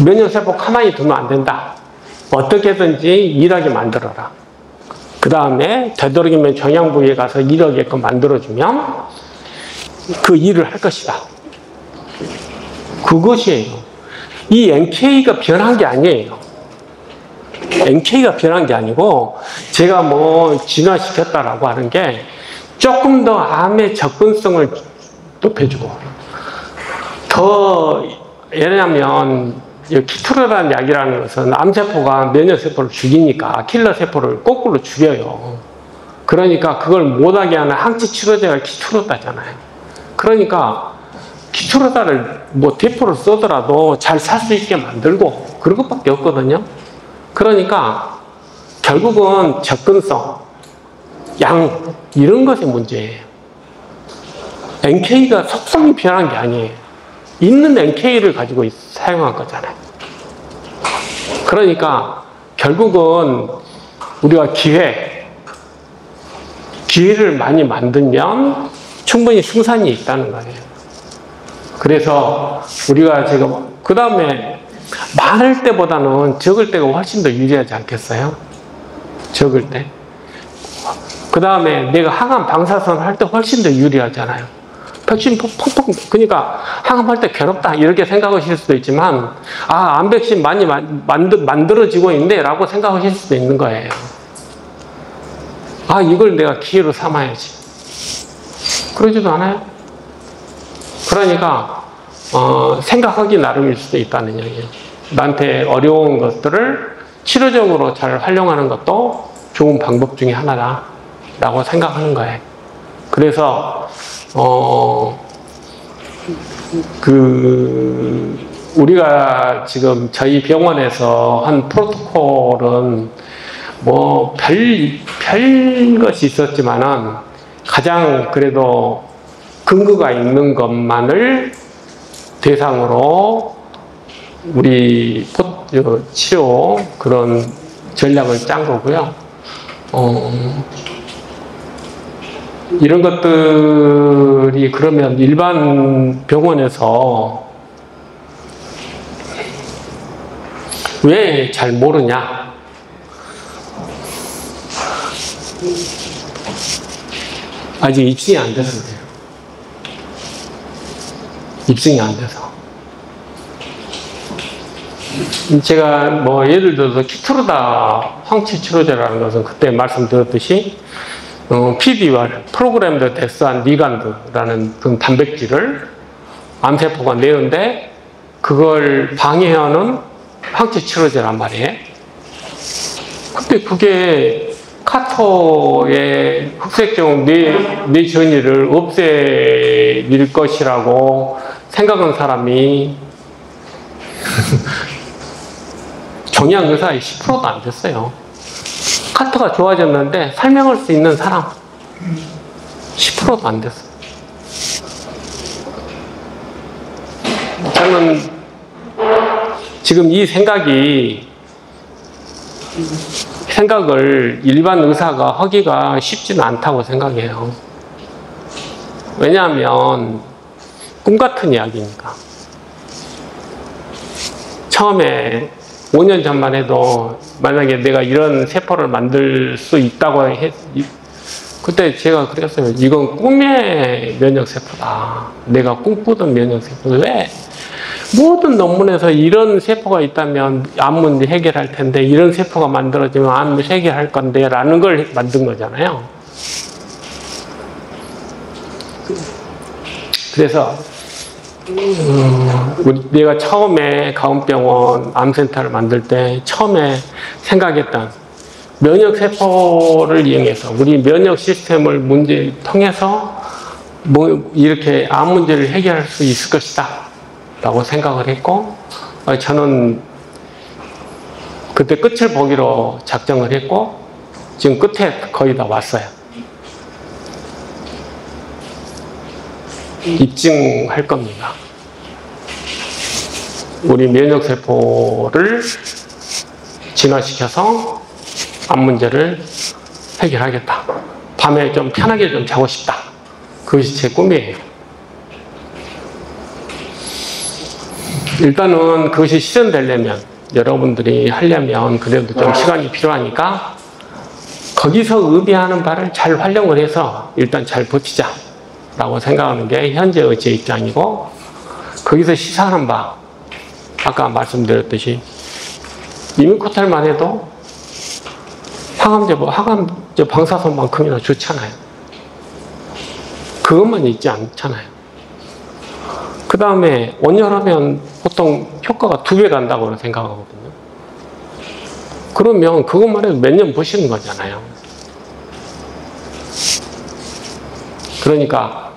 면역세포 가만히 두면 안 된다. 어떻게든지 일하게 만들어라. 그 다음에 되도록이면 종양 부위에 가서 일하게끔 만들어주면 그 일을 할 것이다. 그것이에요. 이 NK가 변한 게 아니에요. NK가 변한 게 아니고 제가 뭐 진화시켰다라고 하는 게 조금 더 암의 접근성을 높여주고 더 왜냐하면 키토르라는 약이라는 것은 암세포가 면역세포를 죽이니까 킬러세포를 거꾸로 죽여요. 그러니까 그걸 못하게 하는 항체 치료제가 키토르다잖아요. 그러니까 키토르다를 뭐 대포를 써더라도 잘 살 수 있게 만들고 그런 것밖에 없거든요. 그러니까 결국은 접근성, 양 이런 것의 문제예요. NK가 속성이 변한 게 아니에요. 있는 NK를 가지고 사용한 거잖아요. 그러니까 결국은 우리가 기회를 많이 만들면 충분히 승산이 있다는 거예요. 그래서 우리가 지금 그 다음에 많을 때보다는 적을 때가 훨씬 더 유리하지 않겠어요? 적을 때. 그 다음에 내가 항암 방사선 할 때 훨씬 더 유리하잖아요. 백신 펑펑 그러니까 항암할 때 괴롭다 이렇게 생각하실 수도 있지만 암 백신 많이 만들어지고 있네 라고 생각하실 수도 있는 거예요. 이걸 내가 기회로 삼아야지. 그러지도 않아요. 그러니까 생각하기 나름일 수도 있다는 얘기예요. 나한테 어려운 것들을 치료적으로 잘 활용하는 것도 좋은 방법 중에 하나다. 라고 생각하는 거예요. 그래서 우리가 지금 저희 병원에서 한 프로토콜은 뭐 별 것이 있었지만은 가장 그래도 근거가 있는 것만을 대상으로 우리 치료 그런 전략을 짠 거고요. 이런 것들이 그러면 일반 병원에서 왜 잘 모르냐? 아직 입증이 안 돼서 그래요. 입증이 안 돼서. 제가 뭐 예를 들어서 키트루다 황치 치료제라는 것은 그때 말씀드렸듯이 PD와 프로그램드 데스한 리간드라는 그 단백질을 암세포가 내는데 그걸 방해하는 항체 치료제란 말이에요. 근데 그게 카토의 흑색종 뇌 전이를 없애릴 것이라고 생각한 사람이 정의학 의사의 10%도 안 됐어요. 카토가 좋아졌는데 설명할 수 있는 사람 10%도 안 됐어요. 저는 지금 이 생각을 일반 의사가 하기가 쉽지는 않다고 생각해요. 왜냐하면 꿈 같은 이야기니까. 처음에 5년 전만 해도 만약에 내가 이런 세포를 만들 수 있다고 그때 제가 그랬어요. 이건 꿈의 면역세포다. 내가 꿈꾸던 면역세포다. 왜? 모든 논문에서 이런 세포가 있다면 암 문제 해결할 텐데 이런 세포가 만들어지면 암 해결할 건데 라는 걸 만든 거잖아요. 그래서 내가 처음에 가운병원 암센터를 만들 때 처음에 생각했던 면역세포를 이용해서 우리 면역 시스템을 통해서 뭐 이렇게 암 문제를 해결할 수 있을 것이다 라고 생각을 했고, 저는 그때 끝을 보기로 작정을 했고 지금 끝에 거의 다 왔어요. 입증할 겁니다. 우리 면역세포를 진화시켜서 암 문제를 해결하겠다. 밤에 좀 편하게 좀 자고 싶다. 그것이 제 꿈이에요. 일단은 그것이 실현되려면, 여러분들이 하려면 그래도 좀 시간이 필요하니까 거기서 의미하는 바를 잘 활용을 해서 일단 잘 버티자 라고 생각하는 게 현재의 제 입장이고, 거기서 시사하는 바, 아까 말씀드렸듯이 이민코탈만 해도 항암제 방사선만큼이나 좋잖아요. 그것만 있지 않잖아요. 그 다음에 온열하면 보통 효과가 2배 간다고 생각하거든요. 그러면 그것만 해도 몇 년 보시는 거잖아요. 그러니까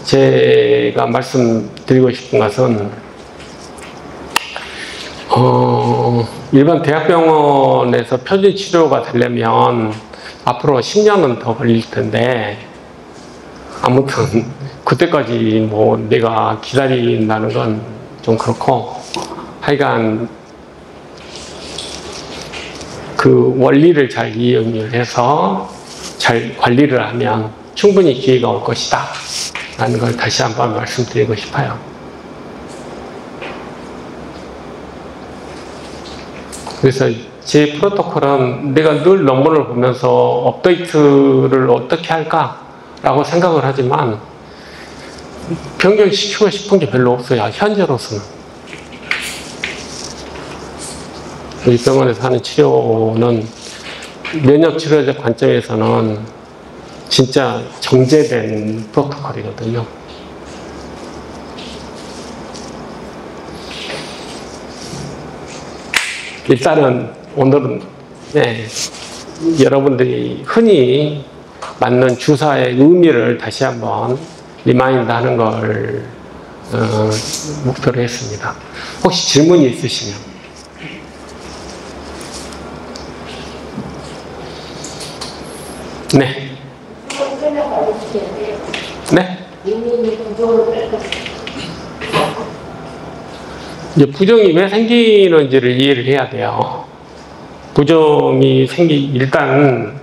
제가 말씀드리고 싶은 것은 일반 대학병원에서 표준 치료가 되려면 앞으로 10년은 더 걸릴 텐데, 아무튼 그때까지 뭐 내가 기다린다는 건 좀 그렇고, 하여간 그 원리를 잘 이용을 해서 잘 관리를 하면 충분히 기회가 올 것이다 라는 걸 다시 한번 말씀드리고 싶어요. 그래서 제 프로토콜은 내가 늘 논문을 보면서 업데이트를 어떻게 할까 라고 생각을 하지만 변경시키고 싶은 게 별로 없어요. 현재로서는. 우리 병원에서 하는 치료는 면역치료적 관점에서는 진짜 정제된 프로토콜이거든요. 일단은 오늘은 여러분들이 흔히 맞는 주사의 의미를 다시 한번 리마인드 하는 걸 목표로 했습니다. 혹시 질문이 있으시면. 네. 네? 이제 부정이 왜 생기는지를 이해를 해야 돼요. 부정이 일단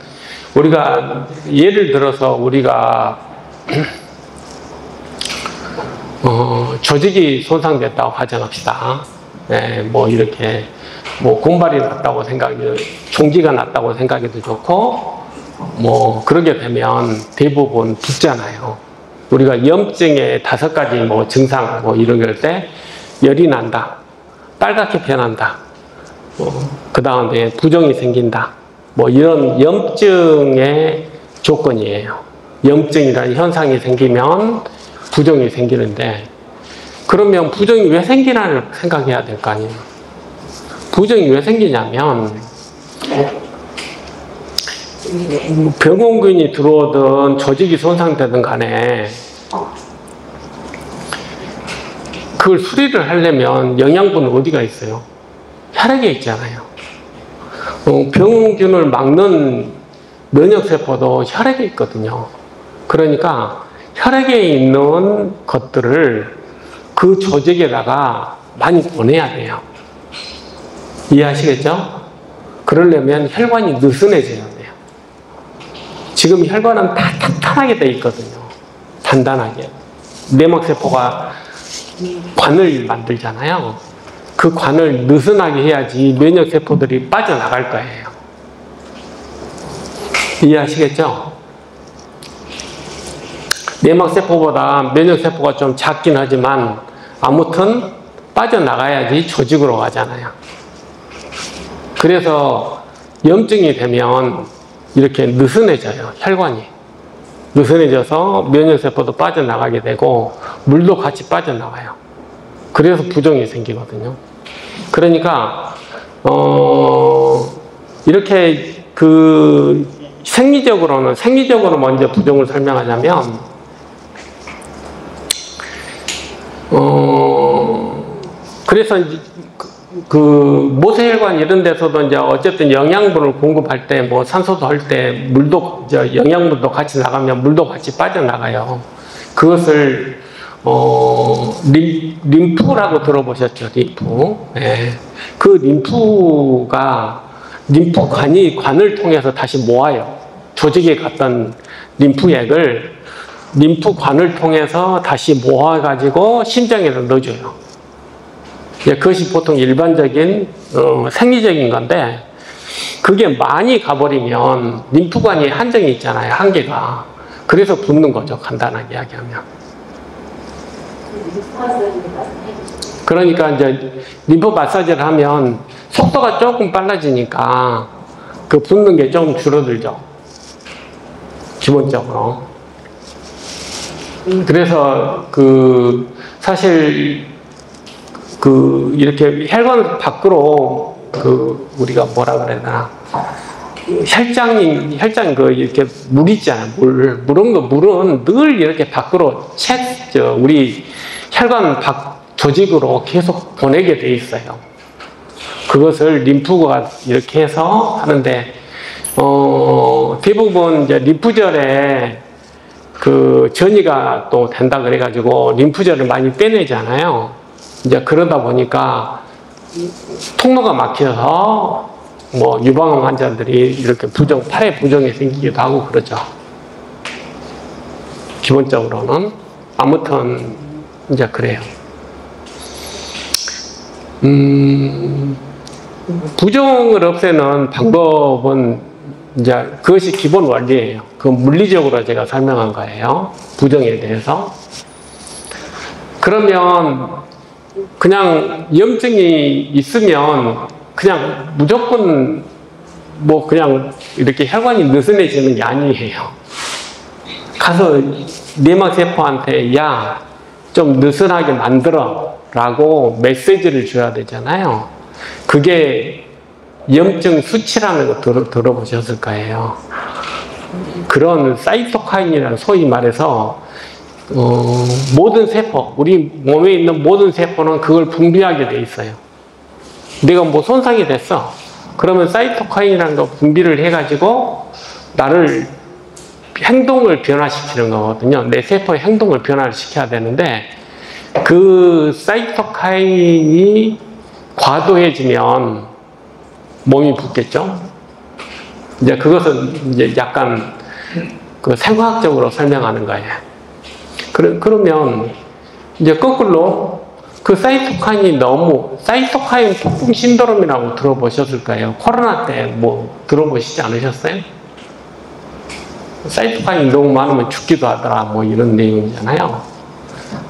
우리가 예를 들어서 우리가 조직이 손상됐다고 가정합시다. 네, 뭐 이렇게 뭐 공발이 났다고 종기가 났다고 생각해도 좋고, 뭐 그러게 되면 대부분 붓잖아요. 우리가 염증의 5가지 뭐 증상 뭐 이럴 때 열이 난다, 빨갛게 변한다, 그 다음에 부종이 생긴다, 뭐 이런 염증의 조건이에요. 염증이라는 현상이 생기면 부종이 생기는데, 그러면 부종이 왜 생기나를 생각해야 될 거 아니에요. 부종이 왜 생기냐면 병원균이 들어오든 조직이 손상되든 간에 그걸 수리를 하려면 영양분은 어디가 있어요? 혈액에 있잖아요. 병원균을 막는 면역세포도 혈액에 있거든요. 그러니까 혈액에 있는 것들을 그 조직에다가 많이 보내야 돼요. 이해하시겠죠? 그러려면 혈관이 느슨해져야 돼요. 지금 혈관은 다 탄탄하게 돼 있거든요. 단단하게. 내막세포가 관을 만들잖아요. 그 관을 느슨하게 해야지 면역세포들이 빠져나갈 거예요. 이해하시겠죠? 내막세포보다 면역세포가 좀 작긴 하지만 아무튼 빠져나가야지 조직으로 가잖아요. 그래서 염증이 되면 이렇게 느슨해져요. 혈관이. 느슨해져서 면역세포도 빠져나가게 되고 물도 같이 빠져나가요. 그래서 부종이 생기거든요. 그러니까 이렇게 생리적으로 먼저 부종을 설명하자면 그래서 그 모세혈관 이런 데서도 이제 어쨌든 영양분을 공급할 때 뭐 산소도 할 때 물도 영양분도 같이 나가면 물도 같이 빠져나가요. 그것을 림프라고 들어보셨죠? 림프. 네. 그 관을 통해서 다시 모아요. 조직에 갔던 림프액을 림프관을 통해서 다시 모아가지고 심장에서 넣어줘요. 그것이 보통 일반적인 생리적인 건데, 그게 많이 가버리면 림프관이 한정이 있잖아요. 한계가. 그래서 붓는 거죠. 간단하게 이야기하면. 그러니까 이제 림프 마사지를 하면 속도가 조금 빨라지니까 그 붓는 게 좀 줄어들죠. 기본적으로. 그래서 사실 이렇게 혈관 밖으로 우리가 뭐라 그래야 되나, 혈장 이렇게 물 있잖아요. 물은 늘 이렇게 밖으로 우리 혈관 밖 조직으로 계속 보내게 돼 있어요. 그것을 림프가 이렇게 해서 하는데, 대부분 이제 림프절에 전이가 또 된다 그래가지고 림프절을 많이 빼내잖아요. 이제 그러다 보니까 통로가 막혀서 뭐 유방암 환자들이 이렇게 팔에 부종이 생기기도 하고 그러죠. 기본적으로는. 아무튼 이제 그래요. 부종을 없애는 방법은 이제 그것이 기본 원리예요. 그 물리적으로 제가 설명한 거예요. 부종에 대해서. 그러면 그냥 염증이 있으면 그냥 무조건 뭐 그냥 이렇게 혈관이 느슨해지는 게 아니에요. 가서 내막세포한테 좀 느슨하게 만들어 라고 메시지를 줘야 되잖아요. 그게 염증 수치라는 거 들어보셨을 거예요. 그런 사이토카인이라는 소위 말해서 모든 세포, 우리 몸에 있는 모든 세포는 그걸 분비하게 돼 있어요. 내가 뭐 손상이 됐어. 그러면 사이토카인이라는 거 분비를 해가지고 나를 행동을 변화시키는 거거든요. 내 세포의 행동을 변화를 시켜야 되는데 그 사이토카인이 과도해지면 몸이 붓겠죠. 이제 그것은 이제 약간 그 생화학적으로 설명하는 거예요. 그러면 이제 거꾸로 그 사이토카인이 너무 사이토카인 폭풍 신드롬이라고 들어보셨을 거예요. 코로나 때 뭐 들어보시지 않으셨어요? 사이토카인이 너무 많으면 죽기도 하더라 뭐 이런 내용이잖아요.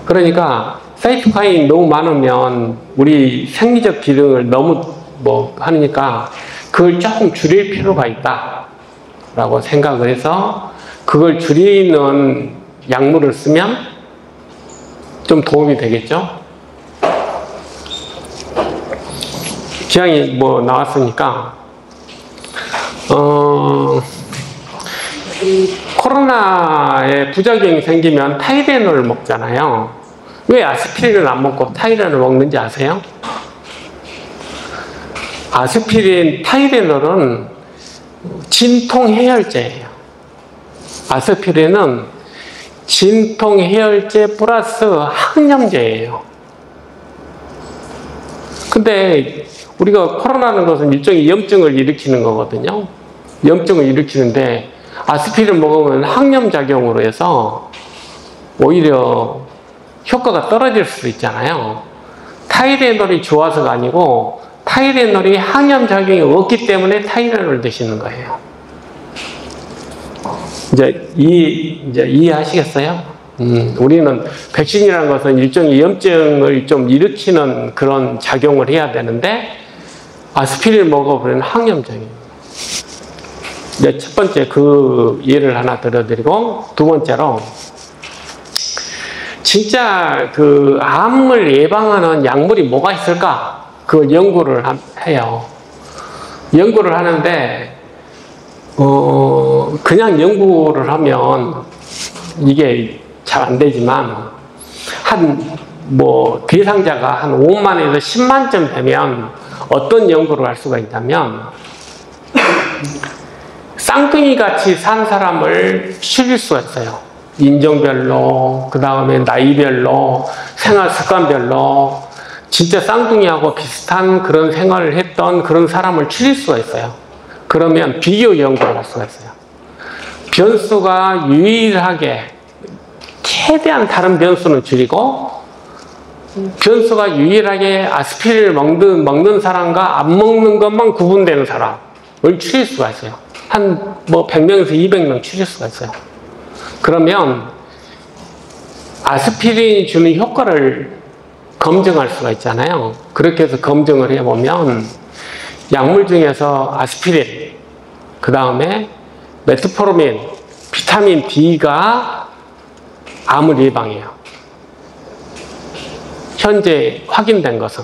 그러니까 사이토카인이 너무 많으면 우리 생리적 기능을 너무 뭐 하니까 그걸 조금 줄일 필요가 있다 라고 생각을 해서 그걸 줄이는 약물을 쓰면 좀 도움이 되겠죠. 기왕이 뭐 나왔으니까 코로나에 부작용이 생기면 타이레놀을 먹잖아요. 왜 아스피린을 안 먹고 타이레놀을 먹는지 아세요? 아스피린, 타이레놀은 진통해열제예요. 아스피린은 진통해열제 플러스 항염제예요. 근데 우리가 코로나는 것은 일종의 염증을 일으키는 거거든요. 염증을 일으키는데 아스피린 먹으면 항염작용으로 해서 오히려 효과가 떨어질 수도 있잖아요. 타이레놀이 좋아서가 아니고 타이레놀이 항염작용이 없기 때문에 타이레놀을 드시는 거예요. 이제 이해하시겠어요? 우리는 백신이라는 것은 일종의 염증을 좀 일으키는 그런 작용을 해야 되는데 아스피린을 먹어버리는 항염작용입니다. 이제 첫 번째 그 예를 하나 들어드리고 두 번째로 진짜 그 암을 예방하는 약물이 뭐가 있을까? 그걸 연구를 해요. 연구를 하는데 그냥 연구를 하면 이게 잘 안 되지만 뭐 대상자가 한 5만에서 10만쯤 되면 어떤 연구를 할 수가 있냐면 쌍둥이 같이 산 사람을 실을 수가 있어요. 인종별로, 그 다음에 나이별로, 생활 습관별로 진짜 쌍둥이하고 비슷한 그런 생활을 했던 그런 사람을 추릴 수가 있어요. 그러면 비교 연구를 할 수가 있어요. 변수가 유일하게 최대한 다른 변수는 줄이고 변수가 유일하게 아스피린을 먹는 사람과 안 먹는 것만 구분되는 사람을 추릴 수가 있어요. 한 뭐 100명에서 200명 추릴 수가 있어요. 그러면 아스피린이 주는 효과를 검증할 수가 있잖아요. 그렇게 해서 검증을 해보면 약물 중에서 아스피린, 그 다음에 메트포르민, 비타민 D가 암을 예방해요. 현재 확인된 것은.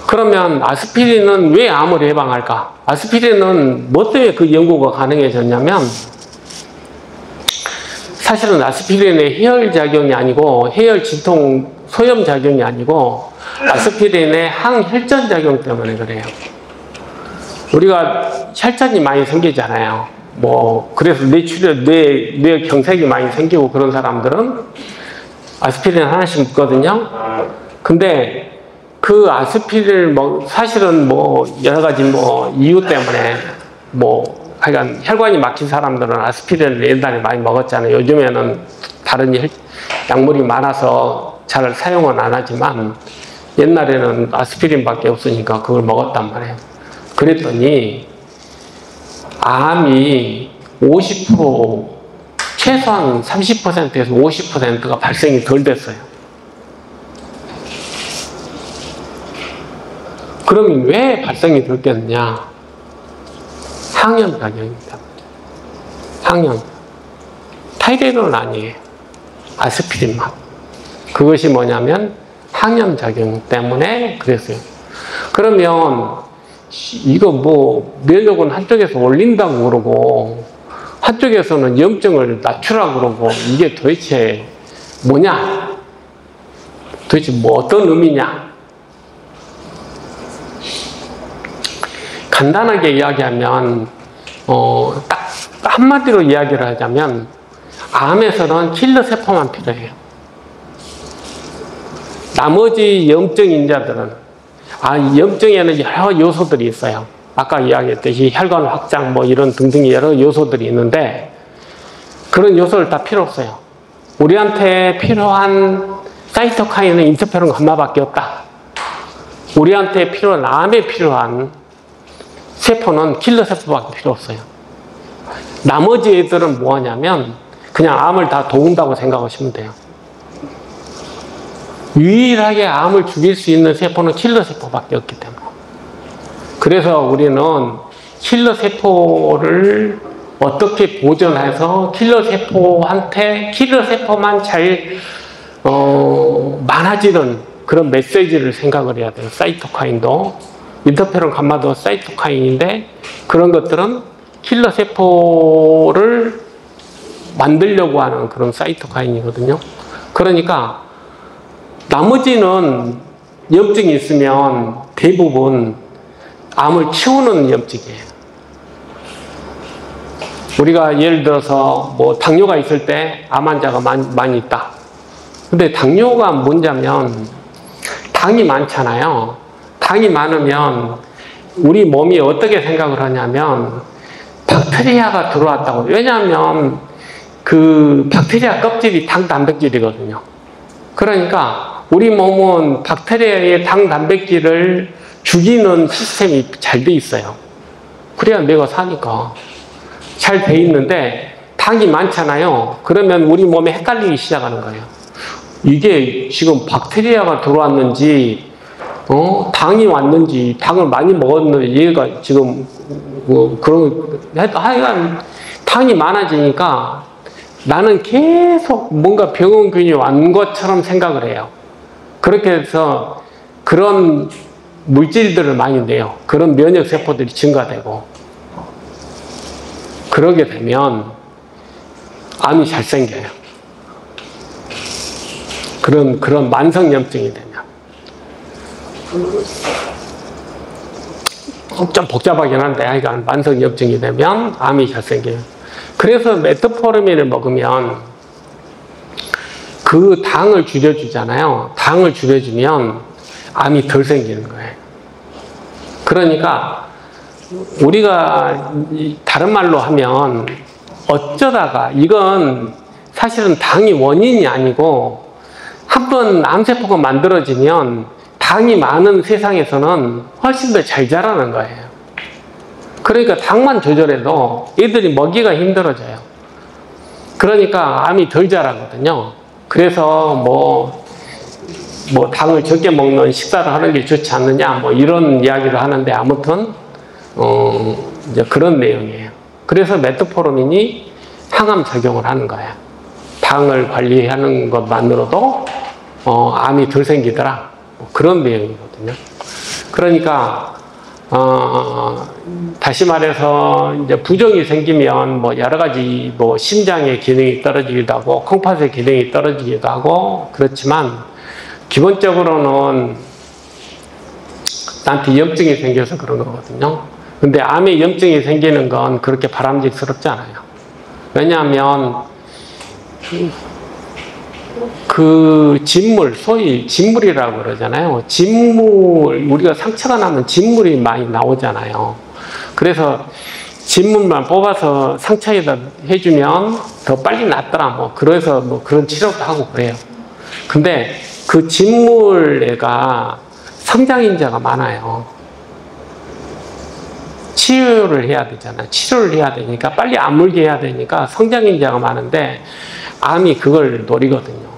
그러면 아스피린은 왜 암을 예방할까? 아스피린은 뭐 때문에 그 연구가 가능해졌냐면 사실은 아스피린의 해열작용이 아니고 해열 진통 소염작용이 아니고 아스피린의 항혈전작용 때문에 그래요. 우리가 혈전이 많이 생기잖아요. 뭐 그래서 뇌 경색이 많이 생기고 그런 사람들은 아스피린 하나씩 먹거든요. 근데 그 아스피린을 사실은 뭐 여러 가지 뭐 이유 때문에 뭐 하여간 혈관이 막힌 사람들은 아스피린을 옛날에 많이 먹었잖아요. 요즘에는 다른 약물이 많아서 잘 사용은 안 하지만 옛날에는 아스피린밖에 없으니까 그걸 먹었단 말이에요. 그랬더니 암이 50% 최소한 30%에서 50%가 발생이 덜 됐어요. 그러면 왜 발생이 덜 됐느냐? 항염작용입니다. 항염. 타이레놀은 아니에요. 아스피린만. 그것이 뭐냐면 항염작용 때문에 그랬어요. 그러면 이거 뭐 면역은 한쪽에서 올린다고 그러고 한쪽에서는 염증을 낮추라고 그러고 이게 도대체 뭐냐? 도대체 뭐 어떤 의미냐? 간단하게 이야기하면 딱 한마디로 이야기를 하자면 암에서는 킬러 세포만 필요해요. 나머지 염증 인자들은 염증에는 여러 요소들이 있어요. 아까 이야기했듯이 혈관 확장 뭐 이런 등등의 여러 요소들이 있는데 그런 요소를 다 필요 없어요. 우리한테 필요한 사이토카인은 인터페론 감마밖에 없다. 우리한테 필요한 암에 필요한 세포는 킬러 세포밖에 필요 없어요. 나머지 애들은 뭐 하냐면 그냥 암을 다 도운다고 생각하시면 돼요. 유일하게 암을 죽일 수 있는 세포는 킬러 세포밖에 없기 때문에. 그래서 우리는 킬러 세포를 어떻게 보존해서 킬러 세포만 잘 많아지는 그런 메시지를 생각을 해야 돼요. 사이토카인도 인터페론 감마도 사이토카인인데 그런 것들은 킬러 세포를 만들려고 하는 그런 사이토카인이거든요. 그러니까 나머지는 염증이 있으면 대부분 암을 키우는 염증이에요. 우리가 예를 들어서 뭐 당뇨가 있을 때 암 환자가 많이 있다. 근데 당뇨가 뭔냐면 당이 많잖아요. 당이 많으면 우리 몸이 어떻게 생각을 하냐면 박테리아가 들어왔다고. 왜냐하면 그 박테리아 껍질이 당 단백질이거든요. 그러니까 우리 몸은 박테리아의 당 단백질을 죽이는 시스템이 잘 돼 있어요. 그래야 내가 사니까. 잘 돼 있는데 당이 많잖아요. 그러면 우리 몸에 헷갈리기 시작하는 거예요. 이게 지금 박테리아가 들어왔는지 당이 왔는지 당을 많이 먹었는지 얘가 지금 그런 하여간 당이 많아지니까 나는 계속 뭔가 병원균이 왔는 것처럼 생각을 해요. 그렇게 해서 그런 물질들을 많이 내요. 그런 면역세포들이 증가되고 그러게 되면 암이 잘 생겨요. 그런 만성염증이 되면 좀 복잡하긴 한데 하여간 만성염증이 되면 암이 잘 생겨요. 그래서 메트포르민을 먹으면 그 당을 줄여주잖아요. 당을 줄여주면 암이 덜 생기는 거예요. 그러니까 우리가 다른 말로 하면 어쩌다가 이건 사실은 당이 원인이 아니고 한번 암세포가 만들어지면 당이 많은 세상에서는 훨씬 더 잘 자라는 거예요. 그러니까 당만 조절해도 애들이 먹기가 힘들어져요. 그러니까 암이 덜 자라거든요. 그래서 뭐 당을 적게 먹는 식사를 하는 게 좋지 않느냐 뭐 이런 이야기를 하는데 아무튼 이제 그런 내용이에요. 그래서 메트포르민이 항암 작용을 하는 거예요. 당을 관리하는 것만으로도 암이 덜 생기더라. 그런 내용이거든요. 그러니까 다시 말해서 이제 부종이 생기면 뭐 여러 가지 뭐 심장의 기능이 떨어지기도 하고 콩팥의 기능이 떨어지기도 하고 그렇지만 기본적으로는 나한테 염증이 생겨서 그런 거거든요. 근데 암에 염증이 생기는 건 그렇게 바람직스럽지 않아요. 왜냐하면 그 진물, 소위 진물이라고 그러잖아요. 진물, 우리가 상처가 나면 진물이 많이 나오잖아요. 그래서 진물만 뽑아서 상처에다 해주면 더 빨리 낫더라. 뭐 그래서 뭐 그런 치료도 하고 그래요. 근데 그 진물애가 성장인자가 많아요. 치료를 해야 되잖아요. 치료를 해야 되니까 빨리 안 물게 해야 되니까 성장인자가 많은데 암이 그걸 노리거든요.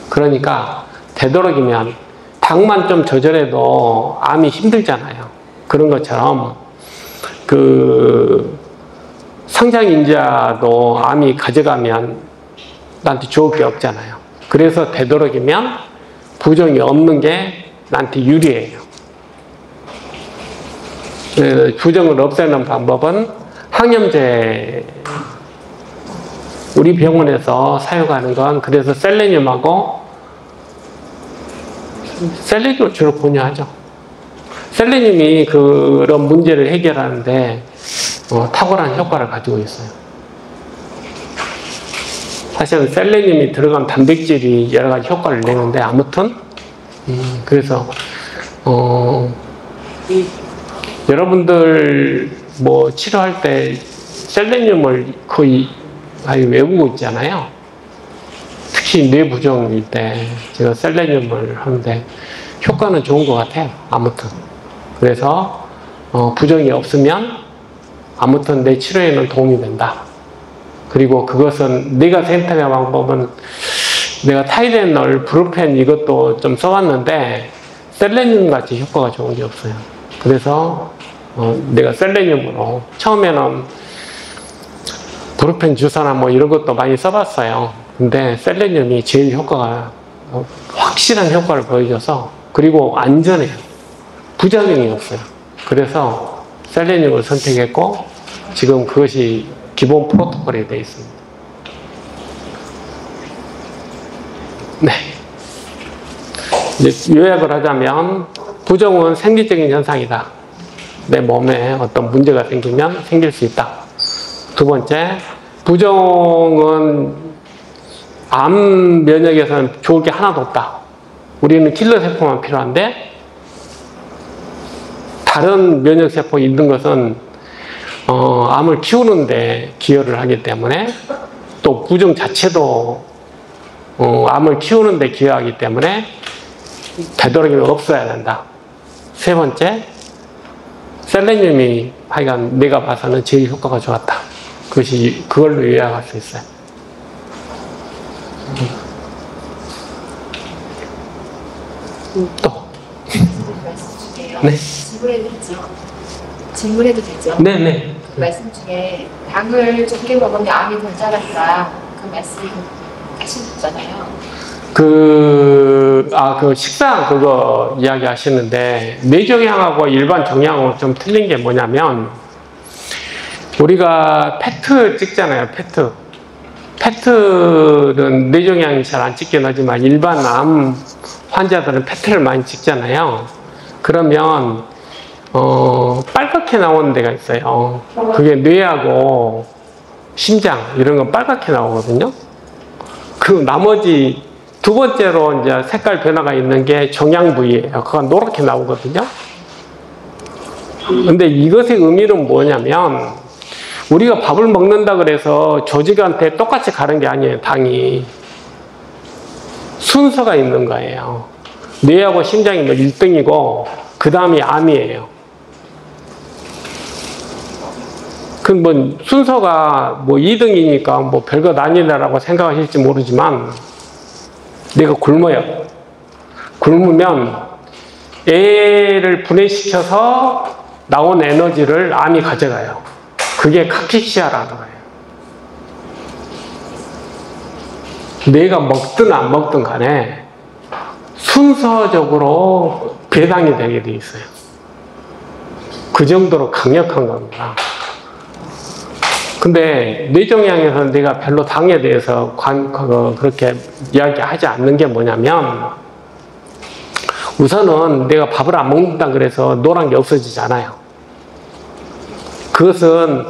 그러니까 되도록이면 당만 좀 조절해도 암이 힘들잖아요. 그런 것처럼 그 성장인자도 암이 가져가면 나한테 좋을 게 없잖아요. 그래서 되도록이면 부종이 없는 게 나한테 유리해요. 부종을 없애는 방법은 항염제, 우리 병원에서 사용하는 건 그래서 셀레늄하고 셀레늄을 주로 권유하죠. 셀레늄이 그런 문제를 해결하는데 탁월한 효과를 가지고 있어요. 사실은 셀레늄이 들어간 단백질이 여러 가지 효과를 내는데 아무튼 그래서 여러분들 뭐 치료할 때 셀레늄을 거의 외우고 있잖아요. 특히 뇌부종일 때 제가 셀레늄을 하는데 효과는 좋은 것 같아요. 아무튼 그래서 부종이 없으면 아무튼 내 치료에는 도움이 된다. 그리고 그것은 내가 선택한 방법은 내가 타이레놀, 브루펜 이것도 좀 써봤는데 셀레늄 같이 효과가 좋은 게 없어요. 그래서 내가 셀레늄으로 처음에는 브루펜 주사나 뭐 이런 것도 많이 써봤어요. 근데 셀레늄이 제일 효과가 확실한 효과를 보여줘서 그리고 안전해요. 부작용이 없어요. 그래서 셀레늄을 선택했고 지금 그것이 기본 프로토콜이 되어 있습니다. 네. 이제 요약을 하자면 부종은 생리적인 현상이다. 내 몸에 어떤 문제가 생기면 생길 수 있다. 두 번째, 부종은 암 면역에서는 좋을 게 하나도 없다. 우리는 킬러 세포만 필요한데 다른 면역 세포 있는 것은 암을 키우는데 기여를 하기 때문에 또 부종 자체도 암을 키우는데 기여하기 때문에 되도록이면 없어야 된다. 세 번째, 셀레늄이 하여간 내가 봐서는 제일 효과가 좋았다. 그걸로 요약할 수 있어요. 또. 네. 질문해도 되죠? 질문해도 되죠? 네네. 그 말씀 중에 당을 적게 먹으면 암이 더 자란다. 그 말씀 하셨잖아요. 그 식사 그거 이야기 하시는데, 뇌종양하고 일반 종양하고 좀 틀린 게 뭐냐면, 우리가 페트 찍잖아요, 페트. 페트는 뇌종양이 잘 안 찍긴 하지만, 일반 암 환자들은 페트를 많이 찍잖아요. 그러면, 빨갛게 나오는 데가 있어요. 그게 뇌하고 심장, 이런 건 빨갛게 나오거든요. 그 나머지 두 번째로 이제 색깔 변화가 있는 게 종양 부위예요. 그건 노랗게 나오거든요. 근데 이것의 의미는 뭐냐면, 우리가 밥을 먹는다 그래서 조직한테 똑같이 가는 게 아니에요, 당이. 순서가 있는 거예요. 뇌하고 심장이 뭐 1등이고, 그 다음이 암이에요. 그 뭐 순서가 뭐 2등이니까 뭐 별것 아니다라고 생각하실지 모르지만, 내가 굶어요. 굶으면 애를 분해시켜서 나온 에너지를 암이 가져가요. 그게 카키시아라는 거예요. 내가 먹든 안 먹든 간에 순서적으로 배당이 되게 돼 있어요. 그 정도로 강력한 겁니다. 근데 뇌종양에서는 내가 별로 당에 대해서 그렇게 이야기하지 않는 게 뭐냐면, 우선은 내가 밥을 안 먹는다 그래서 노란 게 없어지지 않아요. 그것은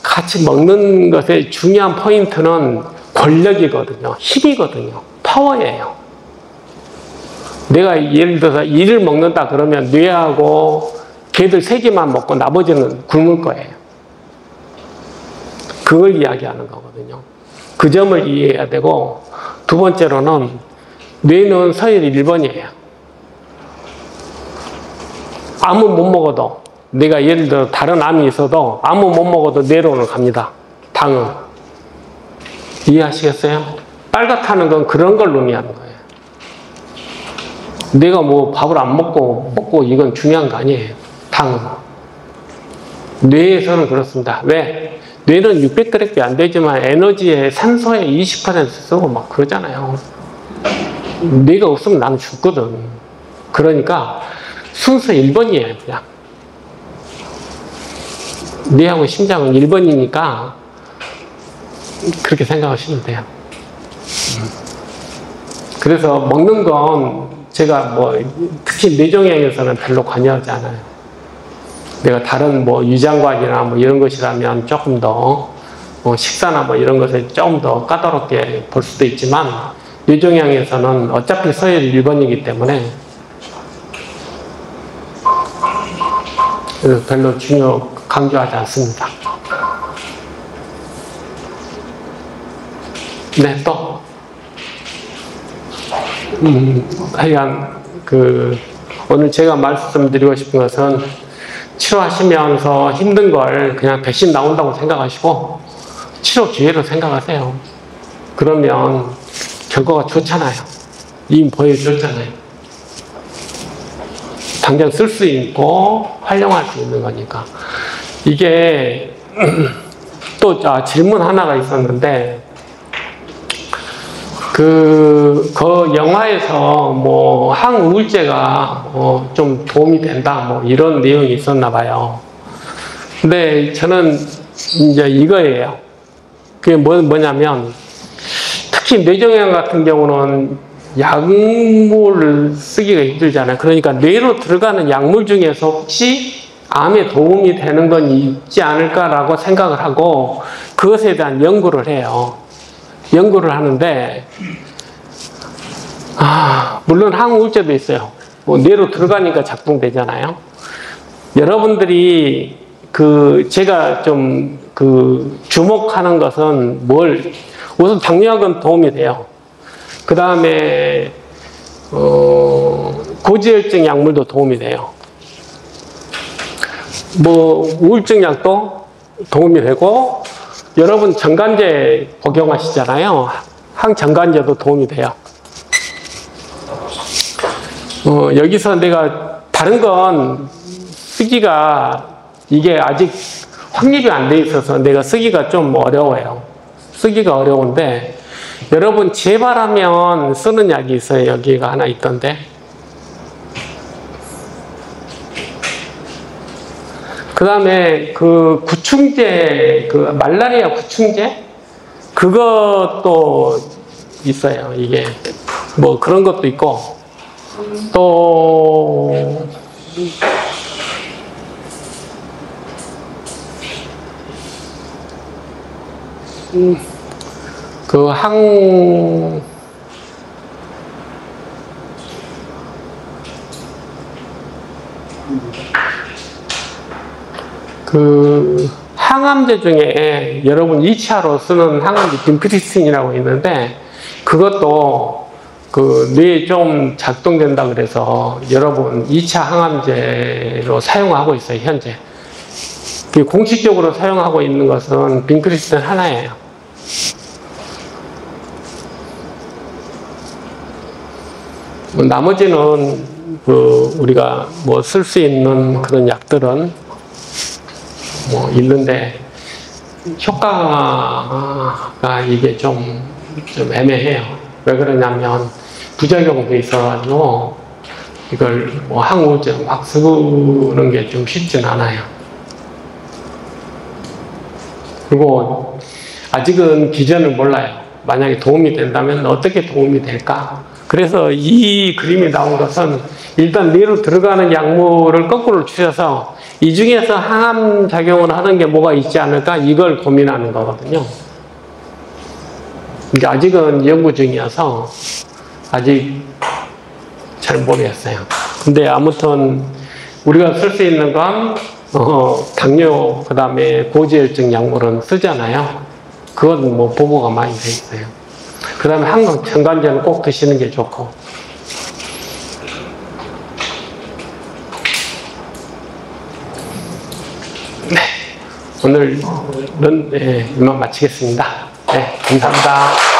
같이 먹는 것의 중요한 포인트는 권력이거든요. 힘이거든요. 파워예요. 내가 예를 들어서 이를 먹는다 그러면 뇌하고 걔들 세 개만 먹고 나머지는 굶을 거예요. 그걸 이야기하는 거거든요. 그 점을 이해해야 되고, 두 번째로는 뇌는 서열 1번이에요. 아무 못 먹어도, 내가 예를 들어 다른 암이 있어도 아무 못 먹어도 뇌로는 갑니다. 당은. 이해하시겠어요? 빨갛다는 건 그런 걸 의미하는 거예요. 내가 뭐 밥을 안 먹고 이건 중요한 거 아니에요. 당은. 뇌에서는 그렇습니다. 왜? 뇌는 600g이 안 되지만 에너지의 산소의 20% 쓰고 막 그러잖아요. 뇌가 없으면 나는 죽거든. 그러니까 순서 1번이에요, 그냥. 뇌하고 심장은 1번이니까 그렇게 생각하시면 돼요. 그래서 먹는 건 제가 뭐 특히 뇌종양에서는 별로 관여하지 않아요. 내가 다른 뭐 위장관이나 뭐 이런 것이라면 조금 더 식사나 뭐 이런 것에 조금 더 까다롭게 볼 수도 있지만 뇌종양에서는 어차피 서열 1번이기 때문에 그래서 별로 강조하지 않습니다. 네, 또 하여간 오늘 제가 말씀드리고 싶은 것은 치료하시면서 힘든 걸 그냥 대신 나온다고 생각하시고 치료 기회로 생각하세요. 그러면 결과가 좋잖아요. 이미 보여줬잖아요. 당장 쓸 수 있고 활용할 수 있는 거니까. 이게 또 질문 하나가 있었는데 그 영화에서 뭐 항우울제가 좀 도움이 된다 뭐 이런 내용이 있었나 봐요. 근데 저는 이제 이거예요. 그게 뭐냐면 특히 뇌종양 같은 경우는 약물을 쓰기가 힘들잖아요. 그러니까 뇌로 들어가는 약물 중에서 혹시 암에 도움이 되는 건 있지 않을까라고 생각을 하고 그것에 대한 연구를 해요. 연구를 하는데 물론 항우울제도 있어요. 뇌로 들어가니까 작동되잖아요. 여러분들이 제가 좀 주목하는 것은 우선 당뇨약은 도움이 돼요. 그 다음에 고지혈증 약물도 도움이 돼요. 뭐 우울증 약도 도움이 되고 여러분 정간제 복용하시잖아요. 항정간제도 도움이 돼요. 여기서 내가 다른 건 쓰기가 이게 아직 확립이 안 돼 있어서 내가 쓰기가 좀 어려워요. 쓰기가 어려운데 여러분 재발하면 쓰는 약이 있어요. 여기가 하나 있던데. 그 다음에 구충제, 말라리아 구충제? 그것도 있어요. 이게. 뭐 그런 것도 있고. 또, 항암제 중에 여러분 2차로 쓰는 항암제 빈크리스틴이라고 있는데 그것도 뇌에 좀 작동된다 그래서 여러분 2차 항암제로 사용하고 있어요. 현재 공식적으로 사용하고 있는 것은 빈크리스틴 하나예요. 나머지는 우리가 뭐 쓸 수 있는 그런 약들은 뭐 있는데 효과가 이게 좀 애매해요. 왜 그러냐면 부작용도 있어가지고 이걸 뭐 항우울제 막 쓰는 게 좀 쉽진 않아요. 그리고 아직은 기전을 몰라요. 만약에 도움이 된다면 어떻게 도움이 될까? 그래서 이 그림이 나온 것은 일단 뇌로 들어가는 약물을 거꾸로 추려서 이 중에서 항암 작용을 하는 게 뭐가 있지 않을까? 이걸 고민하는 거거든요. 이게 아직은 연구 중이어서 아직 잘 모르겠어요. 근데 아무튼 우리가 쓸 수 있는 건 당뇨, 그 다음에 고지혈증 약물은 쓰잖아요. 그건 뭐 보고가 많이 돼 있어요. 그 다음에 항정간제는 꼭 드시는 게 좋고. 네. 오늘은 이만 마치겠습니다. 네, 감사합니다.